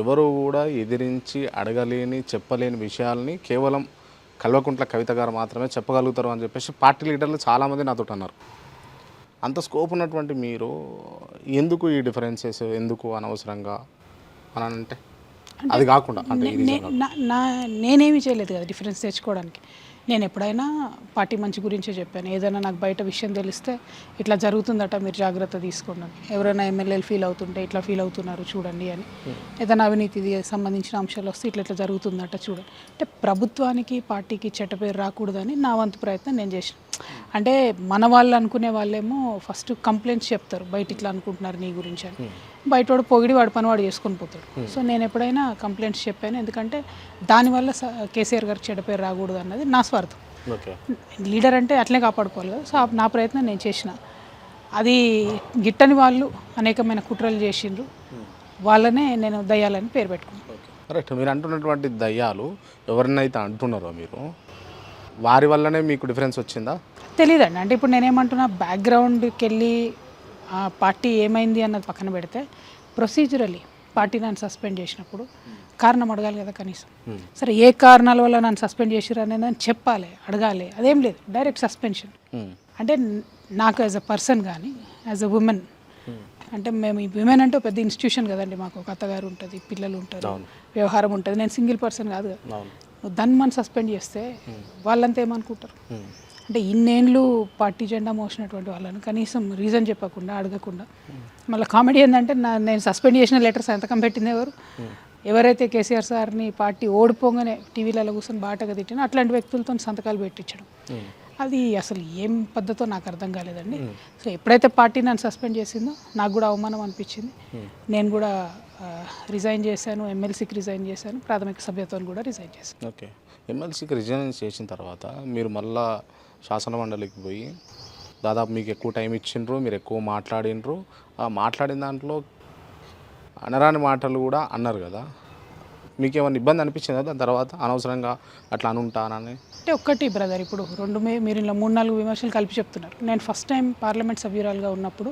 ఎవరు కూడా ఎదిరించి అడగలేని చెప్పలేని విషయాల్ని కేవలం కల్వకుంట్ల కవిత గారు మాత్రమే చెప్పగలుగుతారు అని చెప్పేసి పార్టీ లీడర్లు చాలామంది నాతో అన్నారు. అంత స్కోప్ ఉన్నటువంటి మీరు ఎందుకు ఈ డిఫరెన్సెస్ ఎందుకు అనవసరంగా అని అంటే అది కాకుండా అంటే నేనేమి చేయలేదు కదా డిఫరెన్స్ తెచ్చుకోవడానికి. నేను ఎప్పుడైనా పార్టీ మంచి గురించే చెప్పాను. ఏదైనా నాకు బయట విషయం తెలిస్తే ఇట్లా జరుగుతుందట మీరు జాగ్రత్త తీసుకోండి, ఎవరైనా ఎమ్మెల్యేలు ఫీల్ అవుతుంటే ఇట్లా ఫీల్ అవుతున్నారు చూడండి అని, ఏదైనా అవినీతికి సంబంధించిన అంశాలు వస్తే ఇట్లా జరుగుతుందట చూడండి. అంటే ప్రభుత్వానికి పార్టీకి చెడ్డ పేరు రాకూడదని నా వంతు ప్రయత్నం నేను చేసిన. అంటే మన వాళ్ళు అనుకునే వాళ్ళేమో ఫస్ట్ కంప్లైంట్స్ చెప్తారు, బయట ఇట్లా అనుకుంటున్నారు నీ గురించి అని. బయటవాడు పొగిడి వాడు పని వాడు చేసుకొని పోతాడు. సో నేను ఎప్పుడైనా కంప్లైంట్స్ చెప్పాను, ఎందుకంటే దానివల్ల కేసీఆర్ గారికి చెడ్డ పేరు రాకూడదు అన్నది నా స్వార్థం. లీడర్ అంటే అట్లే కాపాడుకోవాలి కదా. సో నా ప్రయత్నం నేను చేసిన. అది గిట్టని వాళ్ళు అనేకమైన కుట్రలు చేసిండ్రు, వాళ్ళనే నేను దయ్యాలని పేరు పెట్టుకున్నాను. రైట్. మీరు అంటున్నటువంటి దయ్యాలు ఎవరినైతే అంటున్నారో మీరు వారి వల్లనే మీకు డిఫరెన్స్ వచ్చిందా? తెలియదండి. అంటే ఇప్పుడు నేనేమంటున్నా, బ్యాక్గ్రౌండ్కి వెళ్ళి ఆ పార్టీ ఏమైంది అన్నది పక్కన పెడితే ప్రొసీజరలీ పార్టీ నన్ను సస్పెండ్ చేసినప్పుడు కారణం అడగాలి కదా కనీసం. సరే ఏ కారణాల వల్ల నన్ను సస్పెండ్ చేసిరు అనేది చెప్పాలి, అడగాలి. అదేం లేదు, డైరెక్ట్ సస్పెన్షన్. అంటే నాకు యాజ్ అ పర్సన్ కానీ యాజ్ అ ఉమెన్, అంటే మేము ఈ విమెన్ అంటే పెద్ద ఇన్స్టిట్యూషన్ కదండి. మాకు ఒక అత్తగారు ఉంటుంది, పిల్లలు ఉంటారు, వ్యవహారం ఉంటుంది. నేను సింగిల్ పర్సన్ కాదు కదా. దాన్ని మనం సస్పెండ్ చేస్తే వాళ్ళంతా ఏమనుకుంటారు? అంటే ఇన్నేళ్ళు పార్టీ జెండా మోసినటువంటి వాళ్ళని కనీసం రీజన్ చెప్పకుండా అడగకుండా, మళ్ళీ కామెడీ ఏంటంటే నేను సస్పెండ్ చేసిన లెటర్స్ ఎంతకం పెట్టింది ఎవరైతే కేసీఆర్ సార్ని పార్టీ ఓడిపోగానే టీవీలలో కూర్చొని బాటగా తిట్టినా అట్లాంటి వ్యక్తులతో సంతకాలు పెట్టించడం, అది అసలు ఏం పద్ధతో నాకు అర్థం కాలేదండి. సో ఎప్పుడైతే పార్టీ నన్ను సస్పెండ్ చేసిందో నాకు కూడా అవమానం అనిపించింది. నేను కూడా రిజైన్ చేశాను, ఎమ్మెల్సీకి రిజైన్ చేశాను, ప్రాథమిక సభ్యత్వాన్ని కూడా రిజైన్ చేశాను. ఓకే. ఎమ్మెల్సీకి రిజైన్ చేసిన తర్వాత మీరు మళ్ళా శాసన మండలికి పోయి దాదాపు మీకు ఎక్కువ టైం ఇచ్చిండ్రు, మీరు ఎక్కువ మాట్లాడినరు. ఆ మాట్లాడిన దాంట్లో అనరాని మాటలు కూడా అన్నారు కదా. మీకు ఏమైనా ఇబ్బంది అనిపించిందా దాని తర్వాత అనవసరంగా అట్లా అనుంటానని? అంటే ఒక్కటి బ్రదర్, ఇప్పుడు మీరు ఇలా 3-4 విమర్శలు కలిపి చెప్తున్నారు. నేను ఫస్ట్ టైం పార్లమెంట్ సభ్యురాలుగా ఉన్నప్పుడు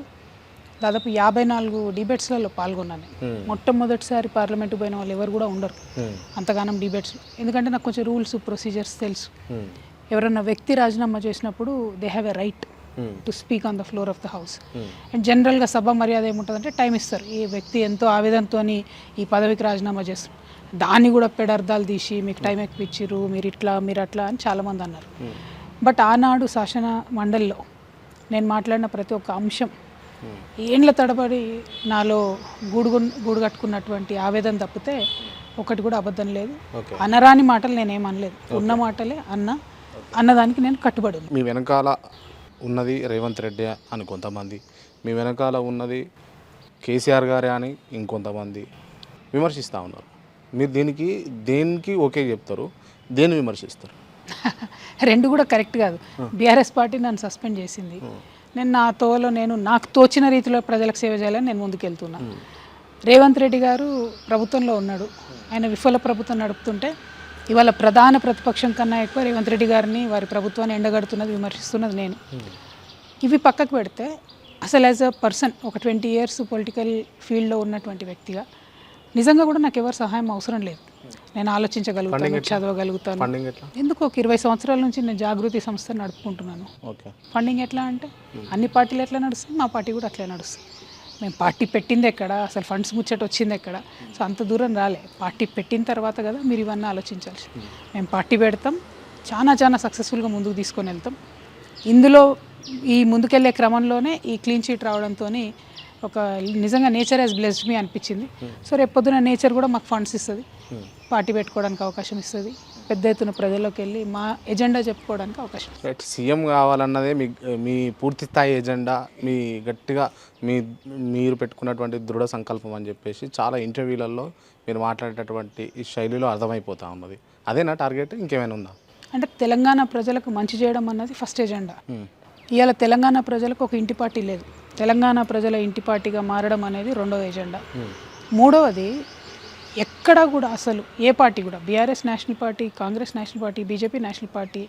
దాదాపు 54 డిబేట్స్లలో పాల్గొన్నాను. మొట్టమొదటిసారి పార్లమెంట్కి పోయిన వాళ్ళు ఎవరు కూడా ఉండరు అంతగానం డిబేట్స్. ఎందుకంటే నాకు కొంచెం రూల్స్ ప్రొసీజర్స్ తెలుసు. ఎవరన్నా వ్యక్తి రాజీనామా చేసినప్పుడు they have a right to speak on the floor of the house. And జనరల్గా సభ మర్యాద ఏముంటుందంటే టైం ఇస్తారు. ఈ వ్యక్తి ఎంతో ఆవేదనతో ఈ పదవికి రాజీనామా చేస్తారు, దాన్ని కూడా పెడర్థాలు తీసి మీకు టైం ఎక్కువ ఇచ్చిర్రు, మీరు ఇట్లా మీరు అట్లా అని చాలామంది అన్నారు. బట్ ఆనాడు శాసన మండలిలో నేను మాట్లాడిన ప్రతి ఒక్క అంశం ఏండ్ల తడబడి నాలో గూడు కట్టుకున్నటువంటి ఆవేదన తప్పితే ఒకటి కూడా అబద్ధం లేదు. అనరాని మాటలు నేనేమనలేదు, ఉన్న మాటలే అన్నదానికి నేను కట్టుబడి. మీ వెనకాల ఉన్నది రేవంత్ రెడ్డి అని కొంతమంది, మీ వెనకాల ఉన్నది కేసీఆర్ గారే అని ఇంకొంతమంది విమర్శిస్తూ ఉన్నారు. మీరు దేనికి ఓకే చెప్తారు, దేన్ని విమర్శిస్తారు? రెండు కూడా కరెక్ట్ కాదు. బీఆర్ఎస్ పార్టీ నన్ను సస్పెండ్ చేసింది. నేను నా తోలో నాకు తోచిన రీతిలో ప్రజలకు సేవ చేయాలని నేను ముందుకెళ్తున్నా. రేవంత్ రెడ్డి గారు ప్రభుత్వంలో ఉన్నాడు, ఆయన విఫల ప్రభుత్వం నడుపుతుంటే ఇవాళ ప్రధాన ప్రతిపక్షం కన్నా ఎక్కువ రేవంత్ రెడ్డి గారిని వారి ప్రభుత్వాన్ని ఎండగడుతున్నది, విమర్శిస్తున్నది నేను. ఇవి పక్కకు పెడితే అసలు యాజ్ అ పర్సన్ ఒక 20 years పొలిటికల్ ఫీల్డ్లో ఉన్నటువంటి వ్యక్తిగా నిజంగా కూడా నాకు ఎవరు సహాయం అవసరం లేదు. నేను ఆలోచించగలుగుతాను, చదవగలుగుతాను. ఎందుకు ఒక 20 సంవత్సరాల నుంచి నేను జాగృతి సంస్థ నడుపుకుంటున్నాను. ఫండింగ్ ఎట్లా అంటే అన్ని పార్టీలు ఎట్లా నడుస్తాయి, మా పార్టీ కూడా అట్లే నడుస్తుంది. మేము పార్టీ పెట్టింది ఎక్కడ, అసలు ఫండ్స్ ముచ్చట వచ్చింది ఎక్కడ, సో అంత దూరం రాలే. పార్టీ పెట్టిన తర్వాత కదా మీరు ఇవన్నీ ఆలోచించాల్సి. మేము పార్టీ పెడతాం, చాలా సక్సెస్ఫుల్గా ముందుకు తీసుకొని వెళ్తాం. ఇందులో ఈ ముందుకెళ్ళే క్రమంలోనే ఈ క్లీన్ చీట్ రావడంతో ఒక నిజంగా నేచర్ హ్యాస్ బ్లెస్డ్ మీ అనిపించింది. సో రేపు పొద్దున నేచర్ కూడా మాకు ఫండ్స్ ఇస్తుంది, పార్టీ పెట్టుకోవడానికి అవకాశం ఇస్తుంది, పెద్ద ఎత్తున ప్రజల్లోకి వెళ్ళి మా ఎజెండా చెప్పుకోవడానికి అవకాశం. రైట్, సీఎం కావాలన్నదే మీ పూర్తి స్థాయి ఎజెండా, మీ గట్టిగా మీరు పెట్టుకున్నటువంటి దృఢ సంకల్పం అని చెప్పేసి చాలా ఇంటర్వ్యూలలో మీరు మాట్లాడేటటువంటి ఈ శైలిలో అర్థమైపోతూ ఉన్నది. అదేనా టార్గెట్, ఇంకేమైనా ఉందా? అంటే తెలంగాణ ప్రజలకు మంచి చేయడం అన్నది ఫస్ట్ ఎజెండా. ఇవాళ తెలంగాణ ప్రజలకు ఒక ఇంటి పార్టీ లేదు, తెలంగాణ ప్రజల ఇంటి పార్టీగా మారడం అనేది రెండవ ఎజెండా. మూడవది ఎక్కడా కూడా అసలు ఏ పార్టీ కూడా, BRS national party, Congress national party, BJP national party,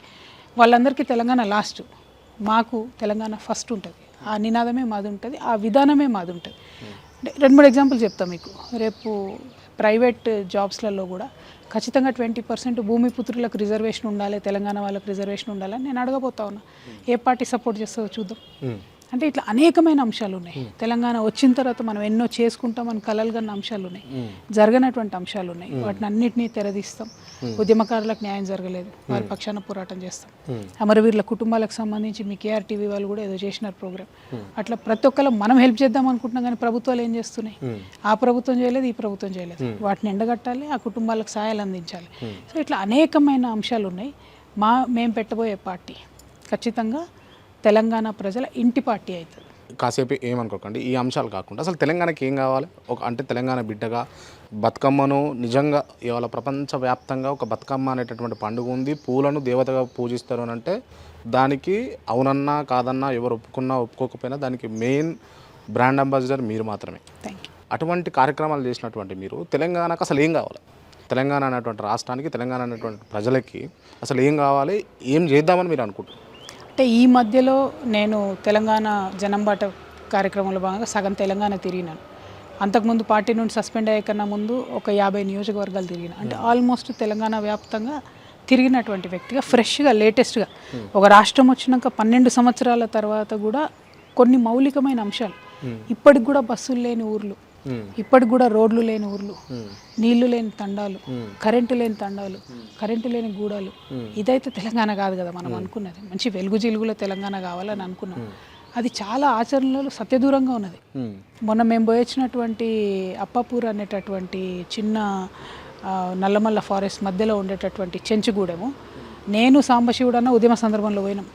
వాళ్ళందరికీ తెలంగాణ లాస్ట్, మాకు తెలంగాణ ఫస్ట్ ఉంటుంది. ఆ నినాదమే మాది ఉంటుంది, ఆ విధానమే మాది ఉంటుంది. 2-3 ఎగ్జాంపుల్ చెప్తాను మీకు. రేపు ప్రైవేట్ జాబ్స్లలో కూడా ఖచ్చితంగా 20% భూమిపుత్రులకు రిజర్వేషన్ ఉండాలి, తెలంగాణ వాళ్ళకి రిజర్వేషన్ ఉండాలని నేను అడగబోతా ఉన్నా. ఏ పార్టీ సపోర్ట్ చేస్తుందో చూద్దాం. అంటే ఇట్లా అనేకమైన అంశాలు ఉన్నాయి. తెలంగాణ వచ్చిన తర్వాత మనం ఎన్నో చేసుకుంటామని కలలు కన్న అంశాలు ఉన్నాయి, జరగనటువంటి అంశాలు ఉన్నాయి. వాటిని అన్నింటినీ తెరదీస్తాం. ఉద్యమకారులకు న్యాయం జరగలేదు, వారి పక్షాన పోరాటం చేస్తాం. అమరవీరుల కుటుంబాలకు సంబంధించి మీ KRTV వాళ్ళు కూడా ఏదో చేసినారు ప్రోగ్రామ్. అట్లా ప్రతి ఒక్కరు మనం హెల్ప్ చేద్దాం అనుకుంటున్నాం, కానీ ప్రభుత్వాలు ఏం చేస్తున్నాయి? ఆ ప్రభుత్వం చేయలేదు, ఈ ప్రభుత్వం చేయలేదు. వాటిని ఎండగట్టాలి, ఆ కుటుంబాలకు సహాయాలు అందించాలి. సో ఇట్లా అనేకమైన అంశాలు ఉన్నాయి. మేము పెట్టబోయే పార్టీ ఖచ్చితంగా తెలంగాణ ప్రజల ఇంటి పార్టీ అవుతుంది. కాసేపు ఏమనుకోకండి, ఈ అంశాలు కాకుండా అసలు తెలంగాణకి ఏం కావాలి? అంటే తెలంగాణ బిడ్డగా బతుకమ్మను నిజంగా ఇవాళ ప్రపంచవ్యాప్తంగా ఒక బతుకమ్మ అనేటటువంటి పండుగ ఉంది, పూలను దేవతగా పూజిస్తారు అని అంటే దానికి అవునన్నా కాదన్నా ఎవరు ఒప్పుకున్నా ఒప్పుకోకపోయినా దానికి మెయిన్ బ్రాండ్ అంబాసిడర్ మీరు మాత్రమే. Thank you. అటువంటి కార్యక్రమాలు చేసినటువంటి మీరు తెలంగాణకు అసలు ఏం కావాలి? తెలంగాణ అనేటువంటి రాష్ట్రానికి, తెలంగాణ అనేటువంటి ప్రజలకి అసలు ఏం కావాలి, ఏం చేద్దామని మీరు అనుకుంటున్నారు? అంటే ఈ మధ్యలో నేను తెలంగాణ జనంబాట కార్యక్రమంలో భాగంగా సగం తెలంగాణ తిరిగినాను. అంతకుముందు పార్టీ నుండి సస్పెండ్ అయ్యే కన్నా ముందు ఒక 50 నియోజకవర్గాలు తిరిగిన. అంటే ఆల్మోస్ట్ తెలంగాణ వ్యాప్తంగా తిరిగినటువంటి వ్యక్తిగా, ఫ్రెష్గా, లేటెస్ట్గా ఒక రాష్ట్రం వచ్చినాక 12 సంవత్సరాల తర్వాత కూడా కొన్ని మౌలికమైన అంశాలు, ఇప్పటికి కూడా బస్సులు లేని ఊర్లు, ఇప్పటికి కూడా రోడ్లు లేని ఊర్లు, నీళ్లు లేని తండాలు, కరెంటు లేని తండాలు, కరెంటు లేని గూడాలు. ఇదైతే తెలంగాణ కాదు కదా మనం అనుకున్నది. మంచి వెలుగు జిలుగులో తెలంగాణ కావాలని అనుకున్నాం. అది చాలా ఆచరణలో సత్యదూరంగా ఉన్నది. మొన్న మేము పోయొచ్చినటువంటి అప్పాపూర్ అనేటటువంటి చిన్న నల్లమల్ల ఫారెస్ట్ మధ్యలో ఉండేటటువంటి చెంచుగూడెము, నేను సాంబశివుడు అన్న ఉద్యమ సందర్భంలో పోయినాం.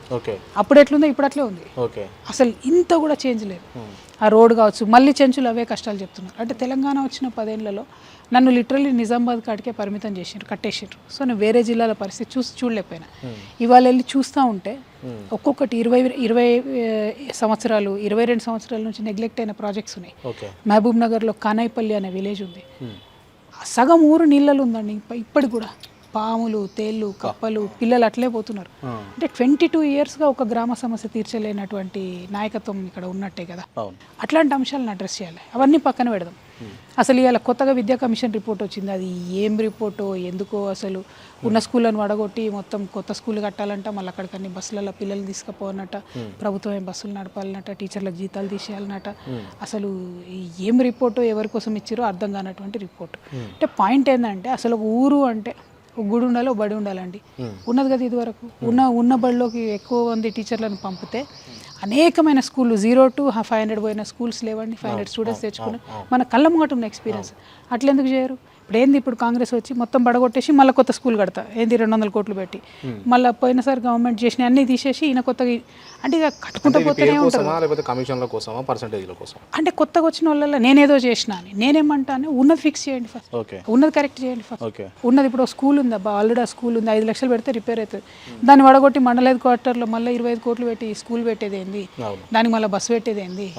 అప్పుడు ఎట్లుందో ఇప్పుడు అట్లే ఉంది. అసలు ఇంత కూడా చేంజ్ లేదు. ఆ రోడ్ కావచ్చు, మళ్ళీ చెంచులు అవే కష్టాలు చెప్తున్నారు. అంటే తెలంగాణ వచ్చిన 10 ఏళ్లలో నన్ను లిటరల్లీ నిజామాబాద్ కాడికే పరిమితం చేసిండ్రు, కట్టేసిండ్రు. సో నేను వేరే జిల్లాల పరిస్థితి చూడలేకపోయినా. ఇవాళ వెళ్ళి చూస్తూ ఉంటే ఒక్కొక్కటి 20 సంవత్సరాలు 22 సంవత్సరాల నుంచి నెగ్లెక్ట్ అయిన ప్రాజెక్ట్స్ ఉన్నాయి. మహబూబ్ నగర్లో కానాయిపల్లి అనే విలేజ్ ఉంది. సగం ఊరు నీళ్ళలో ఉందండి ఇప్పటికి కూడా. పాములు, తేళ్ళు, కప్పలు, పిల్లలు అట్లే పోతున్నారు. అంటే 22 ఇయర్స్గా ఒక గ్రామ సమస్య తీర్చలేనటువంటి నాయకత్వం ఇక్కడ ఉన్నట్టే కదా. అట్లాంటి అంశాలను అడ్రస్ చేయాలి, అవన్నీ పక్కన పెడదాం. అసలు ఇవాళ కొత్తగా విద్యా కమిషన్ రిపోర్ట్ వచ్చింది, అది ఏం రిపోర్టో ఎందుకో. అసలు ఉన్న స్కూళ్ళను వడగొట్టి మొత్తం కొత్త స్కూల్ కట్టాలంట, మళ్ళీ అక్కడికన్నీ బస్సులలో పిల్లలు తీసుకుపోనట, ప్రభుత్వమే బస్సులు నడపాలన్నట, టీచర్లకు జీతాలు తీసేయాలన్నట. అసలు ఏం రిపోర్టో ఎవరి కోసం ఇచ్చారో అర్థం కానటువంటి రిపోర్ట్. అంటే పాయింట్ ఏంటంటే అసలు ఒక ఊరు అంటే ఒక గుడి ఉండాలి, ఒక బడి ఉండాలండి. ఉన్నది కదా ఇదివరకు. ఉన్న బడిలోకి ఎక్కువ మంది టీచర్లను పంపితే అనేకమైన స్కూళ్ళు 0 to 500 పోయిన స్కూల్స్ లేవండి. 500 స్టూడెంట్స్ తెచ్చుకుని మన కళ్ళ ముంగట ఉన్న ఎక్స్పీరియన్స్. అట్లా ఎందుకు చేయరు? ఇప్పుడు ఏంది, ఇప్పుడు కాంగ్రెస్ వచ్చి మొత్తం బడగొట్టేసి మళ్ళీ కొత్త స్కూల్ కడతా ఏంది 200 కోట్లు పెట్టి, మళ్ళీ పోయినసారి గవర్నమెంట్ చేసిన అన్నీ తీసేసి ఈయన కొత్తగా అంటే ఇక కట్టుకుంటూ పోతేనే ఉంటారు. లేకపోతే కమిషన్ల కోసమా, పర్సంటేజ్ల కోసం? అంటే కొత్తగా వచ్చిన వాళ్ళ నేనేదో చేసిన అని నేనేమంటాను, ఉన్నది ఫిక్స్ చేయండి ఫస్ట్, ఉన్నది కరెక్ట్ చేయండి ఫస్ట్. ఉన్నది ఇప్పుడు స్కూల్ ఉంది అబ్బా, ఆల్రెడీ ఆ స్కూల్ ఉంది, 5 లక్షలు పెడితే రిపేర్ అవుతుంది. దాన్ని వడగొట్టి మండల హెడ్ క్వార్టర్లో మళ్ళీ 25 కోట్లు పెట్టి స్కూల్ పెట్టేది ఏంది, దానికి మళ్ళీ బస్సు పెట్టేది ఏంది?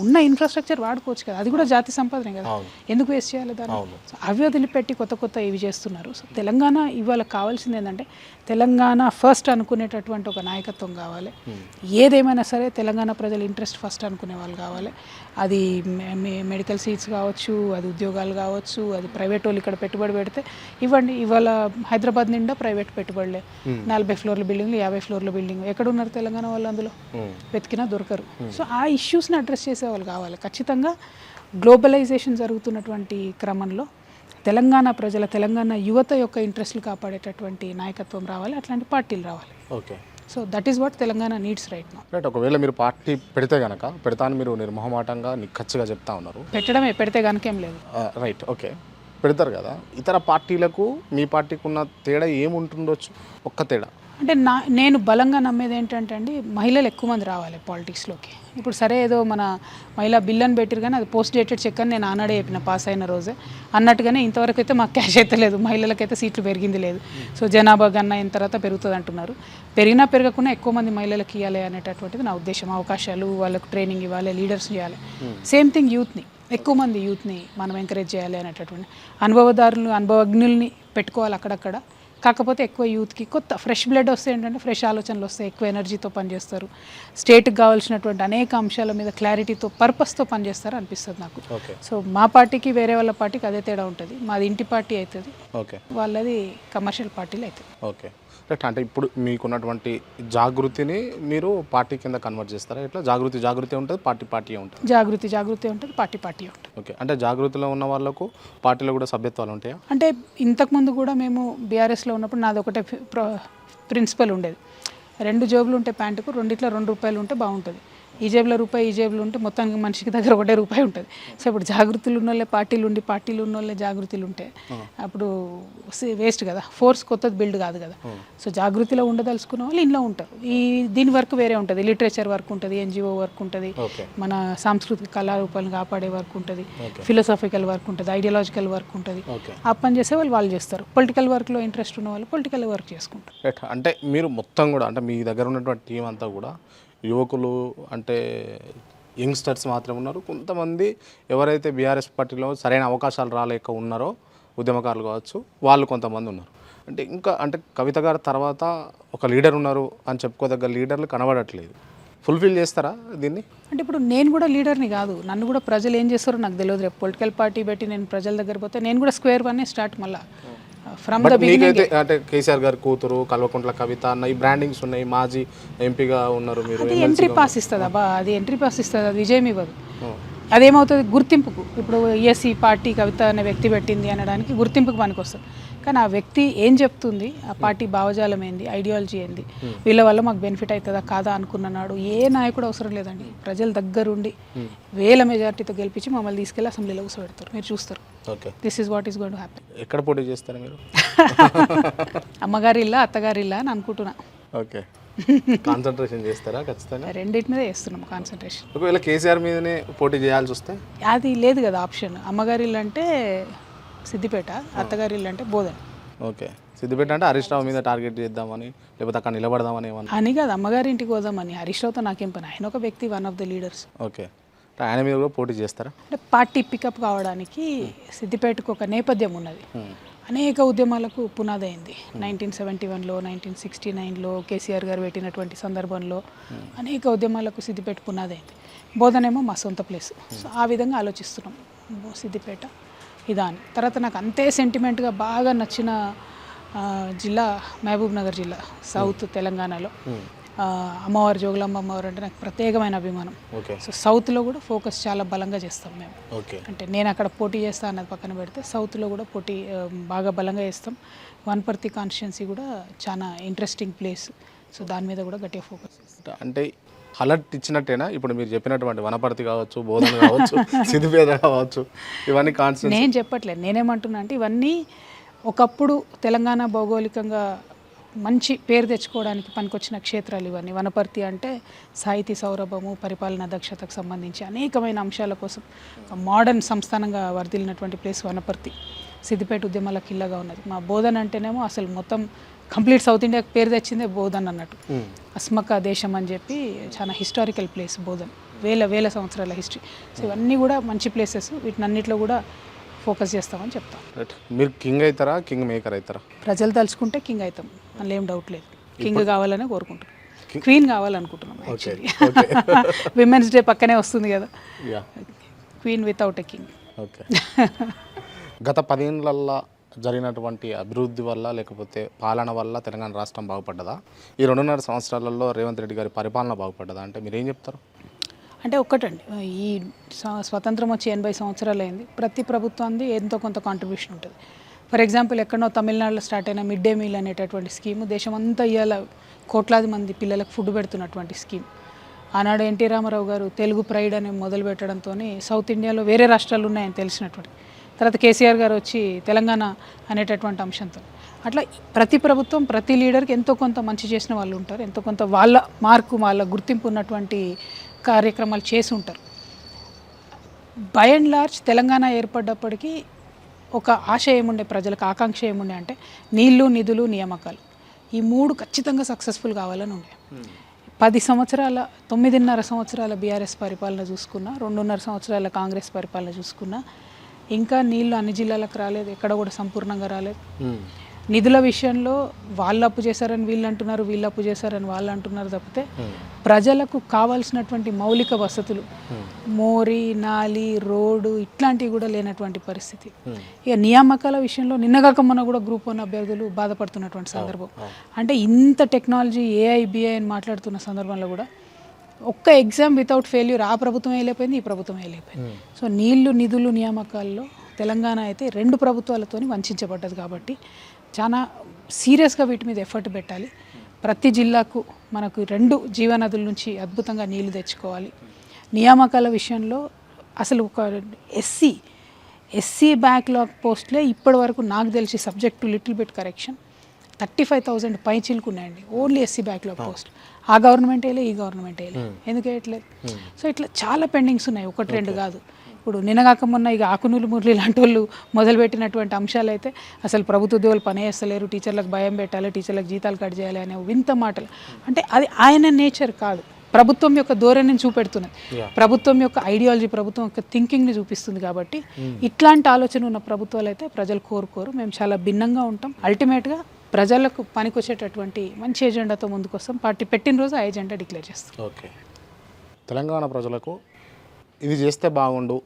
ఉన్న ఇన్ఫ్రాస్ట్రక్చర్ వాడుకోవచ్చు కదా, అది కూడా జాతి సంపదనే కదా, ఎందుకు వేస్ట్ చేయాలి దాన్ని? అవి వదిలిపెట్టి కొత్త కొత్త ఇవి చేస్తున్నారు. సో తెలంగాణ ఇవాళ కావాల్సింది ఏంటంటే తెలంగాణ ఫస్ట్ అనుకునేటటువంటి ఒక నాయకత్వం కావాలి. ఏదేమైనా సరే తెలంగాణ ప్రజల ఇంట్రెస్ట్ ఫస్ట్ అనుకునే వాళ్ళు కావాలి. అది మెడికల్ సీట్స్ కావచ్చు, అది ఉద్యోగాలు కావచ్చు, అది ప్రైవేట్ వాళ్ళు ఇక్కడ పెట్టుబడి పెడితే ఇవ్వండి. ఇవాళ హైదరాబాద్ నిండా ప్రైవేట్ పెట్టుబడులే, 40 ఫ్లోర్ల బిల్డింగ్లు, 50 ఫ్లోర్ల బిల్డింగ్. ఎక్కడ ఉన్నారు తెలంగాణ వాళ్ళు? అందులో వెతికినా దొరకరు. సో ఆ ఇష్యూస్ని అడ్రస్ చేసే వాళ్ళు కావాలి. ఖచ్చితంగా గ్లోబలైజేషన్ జరుగుతున్నటువంటి క్రమంలో తెలంగాణ ప్రజల, తెలంగాణ యువత యొక్క ఇంట్రెస్ట్లు కాపాడేటటువంటి నాయకత్వం రావాలి, అట్లాంటి పార్టీలు రావాలి. Okay. So that is what Telangana needs right now. Right. ఒకవేళ మీరు పార్టీ పెడితే కనుక, పెడతాను మీరు నిర్మోహమాటంగా నిక్కచ్చిగా చెప్తా ఉన్నారు. పెట్టడమే, పెడితే కనుక ఏం లేదు. రైట్. ఓకే, పెడతారు కదా. ఇతర పార్టీలకు మీ పార్టీకి ఉన్న తేడా ఏముంటుండొచ్చు? ఒక్క తేడా అంటే నేను బలంగా నమ్మేది ఏంటంటే అండి, మహిళలు ఎక్కువ మంది రావాలి పాలిటిక్స్లోకి. ఇప్పుడు సరే ఏదో మన మహిళా బిల్ అని పెట్టారు కానీ అది పోస్ట్ డేటెడ్ చెక్ అని నేను ఆనాడే చెప్పిన పాస్ అయిన రోజే అన్నట్టుగానే ఇంతవరకు అయితే మాకు క్యాష్ అయితే లేదు, మహిళలకైతే సీట్లు పెరిగింది లేదు. సో జనాభా గన్న అయిన తర్వాత పెరుగుతుంది అంటున్నారు. పెరిగినా పెరగకుండా ఎక్కువ మంది మహిళలకు ఇవ్వాలి అనేటటువంటిది నా ఉద్దేశం. అవకాశాలు, వాళ్ళకు ట్రైనింగ్ ఇవ్వాలి, లీడర్స్ ఇవ్వాలి. సేమ్ థింగ్ యూత్ని, ఎక్కువ మంది యూత్ని మనం ఎంకరేజ్ చేయాలి అనేటటువంటి అనుభవదారులు, అనుభవజ్ఞుల్ని పెట్టుకోవాలి అక్కడక్కడ. కాకపోతే ఎక్కువ యూత్కి కొత్త ఫ్రెష్ బ్లడ్ వస్తే ఏంటంటే ఫ్రెష్ ఆలోచనలు వస్తాయి, ఎక్కువ ఎనర్జీతో పనిచేస్తారు, స్టేట్కి కావాల్సినటువంటి అనేక అంశాల మీద క్లారిటీతో, పర్పస్తో పనిచేస్తారు అనిపిస్తుంది నాకు. సో మా పార్టీకి వేరే వాళ్ళ పార్టీకి అదే తేడా ఉంటుంది. మాది ఇంటి పార్టీ అవుతుంది, వాళ్ళది కమర్షియల్ పార్టీలు అవుతుంది. ఓకే. రైట్. అంటే ఇప్పుడు మీకున్నటువంటి జాగృతిని మీరు పార్టీ కింద కన్వర్ట్ చేస్తారా? ఎట్లా? జాగృతి ఉంటుంది, పార్టీ ఉంటుంది. జాగృతి ఉంటుంది, పార్టీ ఉంటుంది. ఓకే. అంటే జాగృతిలో ఉన్న వాళ్ళకు పార్టీలో కూడా సభ్యత్వాలు ఉంటాయా? అంటే ఇంతకుముందు కూడా మేము బీఆర్ఎస్లో ఉన్నప్పుడు నాది ఒకటే ప్రిన్సిపల్ ఉండేది, 2 జేబులు ఉంటే ప్యాంటుకు, రెండిట్లో 2 రూపాయలు ఉంటే బాగుంటుంది. ఈ జేబులో రూపాయి, ఈ జేబులో ఉంటే మొత్తానికి మనిషికి దగ్గర ఒకటే రూపాయి ఉంటుంది. సో ఇప్పుడు జాగృతులు ఉన్న వాళ్ళే పార్టీలు ఉండి, పార్టీలు ఉన్న వాళ్ళే జాగృతులు ఉంటే అప్పుడు వేస్ట్ కదా, ఫోర్స్ కొత్తది బిల్డ్ కాదు కదా. సో జాగృతిలో ఉండదలుచుకున్న వాళ్ళు ఇంట్లో ఉంటారు. దీని వర్క్ వేరే ఉంటుంది, లిటరేచర్ వర్క్ ఉంటుంది, ఎన్జిఓ వర్క్ ఉంటుంది, మన సాంస్కృతిక కళారూపాలను కాపాడే వర్క్ ఉంటుంది, ఫిలాసఫికల్ వర్క్ ఉంటుంది, ఐడియాలజికల్ వర్క్ ఉంటుంది. ఆ పని చేసే వాళ్ళు చేస్తారు. పొలిటికల్ వర్క్లో ఇంట్రెస్ట్ ఉన్న వాళ్ళు పొలిటికల్ వర్క్ చేసుకుంటారు. అంటే మీరు మొత్తం కూడా, అంటే మీ దగ్గర ఉన్నటువంటి టీం అంతా కూడా యువకులు, అంటే యంగ్స్టర్స్ మాత్రమే ఉన్నారు. కొంతమంది ఎవరైతే బీఆర్ఎస్ పార్టీలో సరైన అవకాశాలు రాలేక ఉన్నారో, ఉద్యమకారులు కావచ్చు, వాళ్ళు కొంతమంది ఉన్నారు. అంటే ఇంకా అంటే కవిత గారి తర్వాత ఒక లీడర్ ఉన్నారు అని చెప్పుకోదగ్గ లీడర్లు కనబడట్లేదు. ఫుల్ఫిల్ చేస్తారా దీన్ని? అంటే ఇప్పుడు నేను కూడా లీడర్ని కాదు, నన్ను కూడా ప్రజలు ఏం చేస్తారో నాకు తెలియదు. రేపు పొలిటికల్ పార్టీ పెట్టి నేను ప్రజల దగ్గర పోతే నేను కూడా స్క్వేర్ 1 స్టార్ట్ మళ్ళీ ఫ్రమ్ ద బిగినింగ్. అంటే కేసీఆర్ గారి కూతురు కల్వకుంట్ల కవిత అన్న ఈ బ్రాండింగ్స్ ఉన్నాయి, మాజీ ఎంపీగా ఉన్నారు మీరు. అది ఎంట్రీ పాస్ ఇస్తుంది అబ్బా, అది ఎంట్రీ పాస్ ఇస్తుంది, అది విజయం ఇవ్వదు. అదేమవుతుంది, గుర్తింపుకు. ఇప్పుడు ఈఎస్సీ పార్టీ కవిత అనే వ్యక్తి పెట్టింది అనడానికి గుర్తింపుకు పనికి వస్తుంది. కానీ ఆ వ్యక్తి ఏం చెప్తుంది, ఆ పార్టీ భావజాలం ఏంది, ఐడియాలజీ ఏంది, వీళ్ళ వల్ల మాకు బెనిఫిట్ అవుతుందా కాదా అనుకున్నాడు. ఏ నాయకుడు అవసరం లేదండి, ప్రజల దగ్గరుండి వేల మెజార్టీతో గెలిపించి మమ్మల్ని తీసుకెళ్ళి అసెంబ్లీలో కూర్చోబెడతారు, మీరు చూస్తారు. This is what is going to happen. ఎక్కడ పోటీ చేస్తారు మీరు? అమ్మగారి ఇల్లా, అత్తగారి ఇల్లా అని అనుకుంటున్నా. ఓకే. కాన్సన్ట్రేషన్ చేస్తారా? ఖచ్చితంగా రెండింటి మీద చేస్తున్నాం కాన్సన్ట్రేషన్. ఒకవేళ కేసీఆర్ మీదనే పోటీ చేయాల్సి వస్తే? అది లేదు కదా ఆప్షన్. అమ్మగారి ఇల్లు అంటే సిద్దిపేట, అత్తగారి ఇల్లు అంటే బోధన. ఓకే. సిద్దిపేట అంటే హరీష్ రావు మీద టార్గెట్ చేద్దామని, లేకపోతే అక్కడ నిలబడదామని ఏమన్నా అని కాదు, అమ్మగారి ఇంటికి పోదామని. హరీష్ రావుతో నాకేం పని, ఆయన ఒక వ్యక్తి, 1 ఆఫ్ ద లీడర్స్. ఓకే. ఆయన మీద కూడా పోటీ చేస్తారా? అంటే పార్టీ పికప్ కావడానికి సిద్దిపేటకు ఒక నేపథ్యం ఉన్నది. అనేక ఉద్యమాలకు పునాది అయింది. 1971లో 1969లో కేసీఆర్ గారు పెట్టినటువంటి సందర్భంలో అనేక ఉద్యమాలకు సిద్దిపేట పునాది అయింది. బోధనేమో మా సొంత ప్లేస్. సో ఆ విధంగా ఆలోచిస్తున్నాం సిద్దిపేట ఇదా అని. తర్వాత నాకు అంతే సెంటిమెంట్గా బాగా నచ్చిన జిల్లా మహబూబ్ నగర్ జిల్లా, సౌత్ తెలంగాణలో. అమ్మవారు జోగులాంబ అమ్మవారు అంటే నాకు ప్రత్యేకమైన అభిమానం. సో సౌత్లో కూడా ఫోకస్ చాలా బలంగా చేస్తాం మేము. అంటే నేను అక్కడ పోటీ చేస్తా అన్నది పక్కన పెడితే సౌత్లో కూడా పోటీ బాగా బలంగా చేస్తాం. వనపర్తి కాన్స్టిట్యున్సీ కూడా చాలా ఇంట్రెస్టింగ్ ప్లేస్. సో దాని మీద కూడా గట్టిగా ఫోకస్ చేస్తాం. అంటే అలర్ట్ ఇచ్చినట్టేనా ఇప్పుడు మీరు చెప్పినటువంటి వనపర్తి కావచ్చు, బోధన కావచ్చు, సిద్దిపేట కావచ్చు, ఇవన్నీ కాన్స్టిట్యున్సీ? నేను చెప్పట్లేదు, నేనేమంటున్నా అంటే ఇవన్నీ ఒకప్పుడు తెలంగాణ భౌగోళికంగా మంచి పేరు తెచ్చుకోవడానికి పనికొచ్చిన క్షేత్రాలు ఇవన్నీ. వనపర్తి అంటే సాహితీ సౌరభము, పరిపాలనా దక్షతకు సంబంధించి అనేకమైన అంశాల కోసం మోడర్న్ సంస్థానంగా వర్ధిల్లినటువంటి ప్లేస్ వనపర్తి. సిద్దిపేట ఉద్యమాల కిల్లగా ఉన్నది. మా బోధన అంటేనేమో అసలు మొత్తం కంప్లీట్ సౌత్ ఇండియాకి పేరు తెచ్చిందే బోధన్ అన్నట్టు. అస్మక దేశం అని చెప్పి చాలా హిస్టారికల్ ప్లేస్ బోధన్, వేల సంవత్సరాల హిస్టరీ. సో ఇవన్నీ కూడా మంచి ప్లేసెస్. వీటినన్నిట్లో కూడా ఫోకస్ చేస్తామని చెప్తాం. మీరు కింగ్ అవుతారా, కింగ్ మేకర్ అవుతారా? ప్రజలు తలుచుకుంటే కింగ్ అవుతాం, అందులో ఏం డౌట్ లేదు. కింగ్ కావాలనే కోరుకుంటున్నాం, క్వీన్ కావాలనుకుంటున్నాం. యాక్చువల్లీ విమెన్స్ డే పక్కనే వస్తుంది కదా, queen without a king. Okay. గత 10 ఏళ్లలో జరిగినటువంటి అభివృద్ధి వల్ల లేకపోతే పాలన వల్ల తెలంగాణ రాష్ట్రం బాగుపడ్డదా? ఈ 2.5 సంవత్సరాలలో రేవంత్ రెడ్డి గారి పరిపాలన బాగుపడ్డదా అంటే మీరేం చెప్తారు? అంటే ఒక్కటండి, ఈ స్వతంత్రం వచ్చి 80 సంవత్సరాలు అయింది. ప్రతి ప్రభుత్వానికి ఎంతో కొంత కాంట్రిబ్యూషన్ ఉంటుంది. ఫర్ ఎగ్జాంపుల్ ఎక్కడో తమిళనాడులో స్టార్ట్ అయిన మిడ్ డే మీల్ అనేటటువంటి స్కీమ్ దేశమంతా ఇవాళ కోట్లాది మంది పిల్లలకు ఫుడ్ పెడుతున్నటువంటి స్కీమ్. ఆనాడు ఎన్టీ రామారావు గారు తెలుగు ప్రైడ్ అని మొదలు పెట్టడంతో సౌత్ ఇండియాలో వేరే రాష్ట్రాలు ఉన్నాయని తెలిసినటువంటి తర్వాత కేసీఆర్ గారు వచ్చి తెలంగాణ అనేటటువంటి అంశంతో అట్లా ప్రతి ప్రభుత్వం ప్రతి లీడర్కి ఎంతో కొంత మంచి చేసిన వాళ్ళు ఉంటారు, ఎంతో కొంత వాళ్ళ మార్కు వాళ్ళ గుర్తింపు ఉన్నటువంటి కార్యక్రమాలు చేసి ఉంటారు. బై అండ్ లార్జ్ తెలంగాణ ఏర్పడ్డప్పటికీ ఒక ఆశ ఏముండే, ప్రజలకు ఆకాంక్ష ఏముండే అంటే నీళ్లు, నిధులు, నియామకాలు, ఈ 3 ఖచ్చితంగా సక్సెస్ఫుల్ కావాలని ఉండే. 10 సంవత్సరాల 9.5 సంవత్సరాల బీఆర్ఎస్ పరిపాలన చూసుకున్నా, 2.5 సంవత్సరాల కాంగ్రెస్ పరిపాలన చూసుకున్నా ఇంకా నీళ్లు అన్ని జిల్లాలకు రాలేదు, ఎక్కడ కూడా సంపూర్ణంగా రాలేదు. నిధుల విషయంలో వాళ్ళు అప్పు చేశారని వీళ్ళు అంటున్నారు, వీళ్ళు అప్పు చేశారని వాళ్ళు అంటున్నారు తప్పితే ప్రజలకు కావాల్సినటువంటి మౌలిక వసతులు, మోరి, నాలి, రోడ్డు ఇట్లాంటివి కూడా లేనటువంటి పరిస్థితి. ఇక నియామకాల విషయంలో నిన్నగాక మొన్న కూడా గ్రూప్ 1 అభ్యర్థులు బాధపడుతున్నటువంటి సందర్భం. అంటే ఇంత టెక్నాలజీ ఏఐ బిఐ అని మాట్లాడుతున్న సందర్భంలో కూడా ఒక్క ఎగ్జామ్ వితౌట్ ఫెయిల్యూర్ ఆ ప్రభుత్వం వేయలేకపోయింది, ఈ ప్రభుత్వం వేయలేకపోయింది. సో నీళ్లు, నిధులు, నియామకాల్లో తెలంగాణ అయితే 2 ప్రభుత్వాలతో వంచబడ్డది. కాబట్టి చాలా సీరియస్గా వీటి మీద ఎఫర్ట్ పెట్టాలి. ప్రతి జిల్లాకు మనకు 2 జీవనదుల నుంచి అద్భుతంగా నీళ్లు తెచ్చుకోవాలి. నియామకాల విషయంలో అసలు ఒక ఎస్సీ బ్యాక్లాగ్ పోస్టులే ఇప్పటి వరకు నాకు తెలిసి subject to little bit correction 35,000 పైచీలకు ఉన్నాయండి, ఓన్లీ ఎస్సీ బ్యాక్లాగ్ పోస్ట్. ఆ గవర్నమెంట్ వేయలే, ఈ గవర్నమెంట్ వేయలే, ఎందుకు వేయట్లేదు? సో ఇట్లా చాలా పెండింగ్స్ ఉన్నాయి, 1-2 కాదు. ఇప్పుడు నిన్నగాక మొన్న ఇక ఆకునూలు మురళి లాంటి వాళ్ళు మొదలుపెట్టినటువంటి అంశాలు అయితే అసలు ప్రభుత్వ ఉద్యోగులు పని చేస్తలేరు, టీచర్లకు భయం పెట్టాలి, టీచర్లకు జీతాలు కట్ చేయాలి అనే వింత మాటలు. అంటే అది ఆయన నేచర్ కాదు, ప్రభుత్వం యొక్క ధోరణిని చూపెడుతున్నది, ప్రభుత్వం యొక్క ఐడియాలజీ, ప్రభుత్వం యొక్క థింకింగ్ని చూపిస్తుంది. కాబట్టి ఇట్లాంటి ఆలోచన ఉన్న ప్రభుత్వాలు అయితే ప్రజలు కోరుకోరు. మేము చాలా భిన్నంగా ఉంటాం. అల్టిమేట్గా ప్రజలకు పనికొచ్చేటటువంటి మంచి ఎజెండాతో ముందుకొస్తాం. పార్టీ పెట్టిన రోజు ఆ ఎజెండా డిక్లేర్ చేస్తాం. ఓకే. తెలంగాణ ప్రజలకు ఇది చేస్తే బాగుండు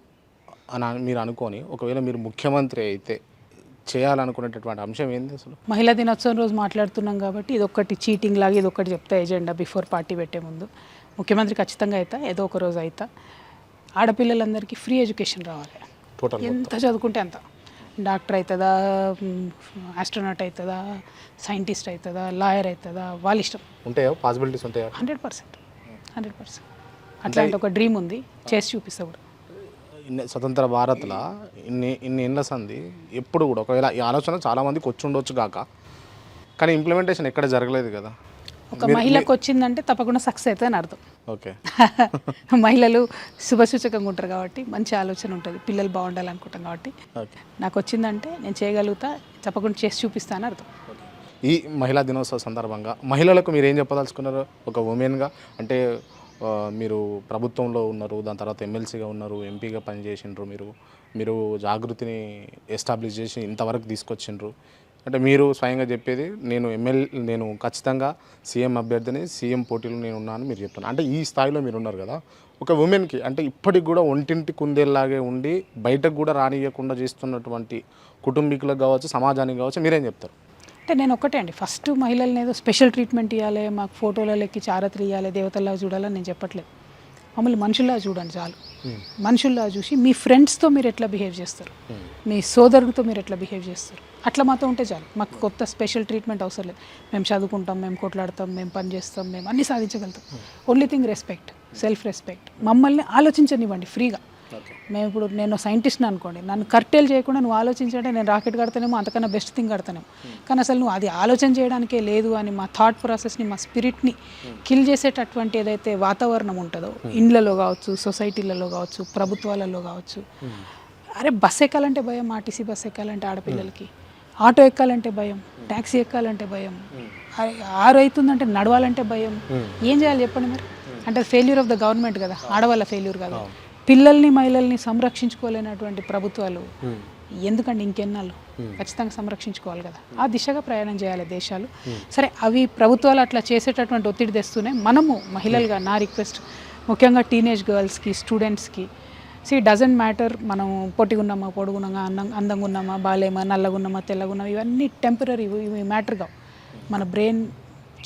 అని మీరు అనుకొని ఒకవేళ మీరు ముఖ్యమంత్రి అయితే చేయాలనుకునేటటువంటి అంశం ఏంది అసలు? మహిళా దినోత్సవం రోజు మాట్లాడుతున్నాం కాబట్టి ఇదొక్కటి చీటింగ్ లాగా ఇదొక్కటి చెప్తా ఎజెండా బిఫోర్ పార్టీ పెట్టే ముందు. ముఖ్యమంత్రి ఖచ్చితంగా అవుతా, ఏదో ఒక రోజు అవుతా. ఆడపిల్లలందరికీ ఫ్రీ ఎడ్యుకేషన్ రావాలి, టోటల్ ఎంత చదువుకుంటే అంత. డాక్టర్ అవుతుందా, ఆస్ట్రోనాట్ అవుతుందా, సైంటిస్ట్ అవుతుందా, లాయర్ అవుతుందా, వాళ్ళ ఇష్టం. ఉంటాయా పాసిబిలిటీస్? ఉంటాయా? 100%. అట్లాంటి ఒక డ్రీమ్ ఉంది, చేసి చూపిస్తా కూడా. స్వతంత్ర భారత్లో ఇన్ని ఏళ్ళ సంది ఎప్పుడు కూడా ఒకవేళ ఈ ఆలోచన చాలామందికి వచ్చి ఉండొచ్చు కాక, కానీ ఇంప్లిమెంటేషన్ ఎక్కడ జరగలేదు కదా. ఒక మహిళకు వచ్చిందంటే తప్పకుండా సక్సెస్ అవుతుంది అని అర్థం. ఓకే. మహిళలు శుభసూచకంగా ఉంటారు కాబట్టి మంచి ఆలోచన ఉంటుంది, పిల్లలు బాగుండాలనుకుంటాం కాబట్టి నాకు వచ్చిందంటే నేను చేయగలుగుతా, తప్పకుండా చేసి చూపిస్తాను అర్థం. ఈ మహిళా దినోత్సవ సందర్భంగా మహిళలకు మీరు ఏం చెప్పదలుచుకున్నారు ఒక ఉమెన్గా? అంటే మీరు ప్రభుత్వంలో ఉన్నారు, దాని తర్వాత ఎమ్మెల్సీగా ఉన్నారు, ఎంపీగా పనిచేసిండ్రు, మీరు జాగృతిని ఎస్టాబ్లిష్ చేసి ఇంతవరకు తీసుకొచ్చిండ్రు. అంటే మీరు స్వయంగా చెప్పేది నేను ఖచ్చితంగా సీఎం అభ్యర్థిని, సీఎం పోటీలో నేను ఉన్నాను మీరు చెప్తాను. అంటే ఈ స్థాయిలో మీరు ఉన్నారు కదా, ఒక ఉమెన్కి అంటే ఇప్పటికి కూడా ఒంటింటి కుందేలాగే ఉండి బయటకు కూడా రానియకుండా చేస్తున్నటువంటి కుటుంబీకులకు కావచ్చు, సమాజానికి కావచ్చు, మీరేం చెప్తారు? అంటే నేను ఒక్కటే అండి, ఫస్ట్ మహిళల్ని ఏదో స్పెషల్ ట్రీట్మెంట్ ఇవ్వాలి, మాకు ఫోటోలలో ఎక్కి చారత్రి ఇవ్వాలి, దేవతల్లా చూడాలని నేను చెప్పట్లేదు. మమ్మల్ని మనుషుల్లా చూడండి చాలు. మనుషుల్లా చూసి మీ ఫ్రెండ్స్తో మీరు ఎట్లా బిహేవ్ చేస్తారు, మీ సోదరుడితో మీరు ఎట్లా బిహేవ్ చేస్తారు, అట్లా మాతో ఉంటే చాలు. మాకు కొత్త స్పెషల్ ట్రీట్మెంట్ అవసరం లేదు. మేము చదువుకుంటాం, మేము కొట్లాడతాం, మేము పని చేస్తాం, మేము అన్నీ సాధించగలుగుతాం. Only thing respect, self respect. మమ్మల్ని ఆలోచించనివ్వండి ఫ్రీగా. నేను సైంటిస్ట్ని అనుకోండి, నన్ను కర్టేల్ చేయకుండా నువ్వు ఆలోచించంటే నేను రాకెట్ కడతానేమో, అంతకన్నా బెస్ట్ థింగ్ కడతానేమో. కానీ అసలు నువ్వు అది ఆలోచన చేయడానికే లేదు అని మా థాట్ ప్రాసెస్ని, మా స్పిరిట్ని కిల్ చేసేటటువంటి ఏదైతే వాతావరణం ఉంటుందో, ఇండ్లలో కావచ్చు, సొసైటీలలో కావచ్చు, ప్రభుత్వాలలో కావచ్చు. అరే బస్ ఎక్కాలంటే భయం, ఆర్టీసీ బస్ ఎక్కాలంటే ఆడపిల్లలకి, ఆటో ఎక్కాలంటే భయం, ట్యాక్సీ ఎక్కాలంటే భయం, 6 అవుతుందంటే నడవాలంటే భయం. ఏం చేయాలి చెప్పండి మరి? అంటే ఫెయిల్యూర్ ఆఫ్ ద గవర్నమెంట్ కదా, ఆడవాళ్ళ ఫెయిల్యూర్ కదా. పిల్లల్ని మహిళల్ని సంరక్షించుకోలేనటువంటి ప్రభుత్వాలు ఎందుకంటే ఇంకెన్నాళ్ళు ఖచ్చితంగా సంరక్షించుకోవాలి కదా. ఆ దిశగా ప్రయాణం చేయాలి దేశాలు. సరే, అవి ప్రభుత్వాలు అట్లా చేసేటటువంటి ఒత్తిడి తెస్తూనే మనము మహిళలుగా నా రిక్వెస్ట్, ముఖ్యంగా టీనేజ్ గర్ల్స్కి, స్టూడెంట్స్కి, డజంట్ మ్యాటర్ మనం పొట్టిగా ఉన్నామా, పొడుగున్నామా, అందంగా ఉన్నామా, బాలేమా, నల్లగా ఉన్నామా, తెల్లగా ఉన్నామా, ఇవన్నీ టెంపరీ, ఇవి మ్యాటర్ కావు. మన బ్రెయిన్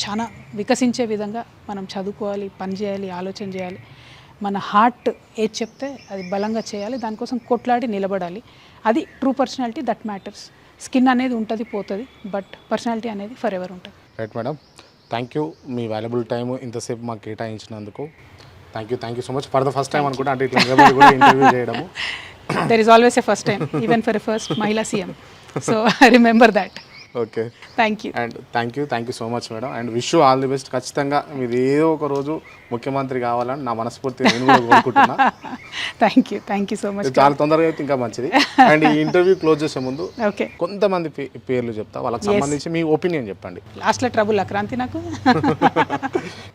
చాలా వికసించే విధంగా మనం చదువుకోవాలి, పని చేయాలి, ఆలోచన చేయాలి. మన హార్ట్ ఏది చెప్తే అది బలంగా చేయాలి, దానికోసం కొట్లాడి నిలబడాలి. అది true personality, that matters. Skin అనేది ఉంటుంది, పోతుంది, బట్ పర్సనాలిటీ అనేది ఫర్ ఎవర్ ఉంటుంది. Right madam, thank you. మీ వాల్యుబుల్ టైం ఇంతసేపు మాకు కేటాయించినందుకు thank you so much. For the first time అనుకుంటా అంటే ఇట్లా కూడా ఇంటర్వ్యూ చేయడము. There is always a first time, even for a first మహిళా CM. So I remember that. Okay, thank you. And thank you so much madam. And wish you all the best. ఖచ్చితంగా మీరు ఏదో ఒక రోజు ముఖ్యమంత్రి కావాలని నా మనస్ఫూర్తి నేను కూడా కోరుకుంటున్నా. Thank you so much. చాలా తొందరగా అయితే ఇంకా మంచిది. అండ్ ఈ ఇంటర్వ్యూ క్లోజ్ చేసే ముందు ఓకే, కొంతమంది పేర్లు చెప్తా, వాళ్ళకి సంబంధించి మీ ఒపీనియన్ చెప్పండి. లాస్ట్లో ట్రబుల్ క్రాంతి నాకు.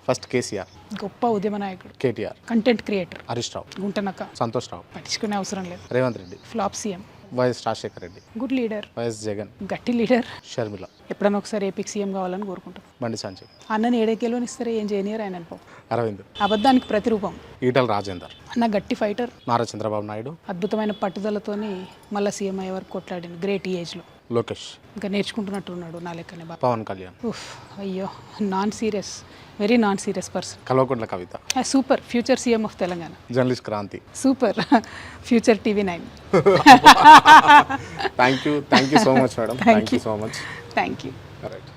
ఫస్ట్ కేసీఆర్, గొప్ప ఉద్యమ నాయకుడు. KTR, content creator. హరీష్ రావు, గుంటనక్క, సంతోష్ రావు, పట్టించుకునే అవసరం లేదు. Revanth Reddy, flop CM. YS Rajasekhara Reddy, good leader. YS Jagan, గట్టి లీడర్. షర్మిల, ఎప్పుడన్నా ఒకసారి ఏపీకి సీఎం కావాలని కోరుకుంటాం. బండి సంజయ్, అన్నని ఏడేకేలోని ఇస్తారే ఏం చేయనియర్ ఆయన అనుకో. అరవింద్, అబద్ధానికి ప్రతిరూపం. ఈటల రాజేందర్, అన్న గట్టి ఫైటర్. నారా చంద్రబాబు నాయుడు, అద్భుతమైన పట్టుదలతోని మళ్ళీ సీఎం అయ్యే వరకు కొట్లాడిన గ్రేట్ ఏజ్లో. లోకేష్, ఇంకా నేర్చుకుంటున్నట్టున్నాడు నా లెక్కనే బాగా. పవన్ కళ్యాణ్, అయ్యో non serious, very non serious person. Kalvakuntla Kavitha, super, future CM of Telangana. Journalist Kranthi, super, future TV9. Thank you so much madam. Thank you so much. Thank you. Right.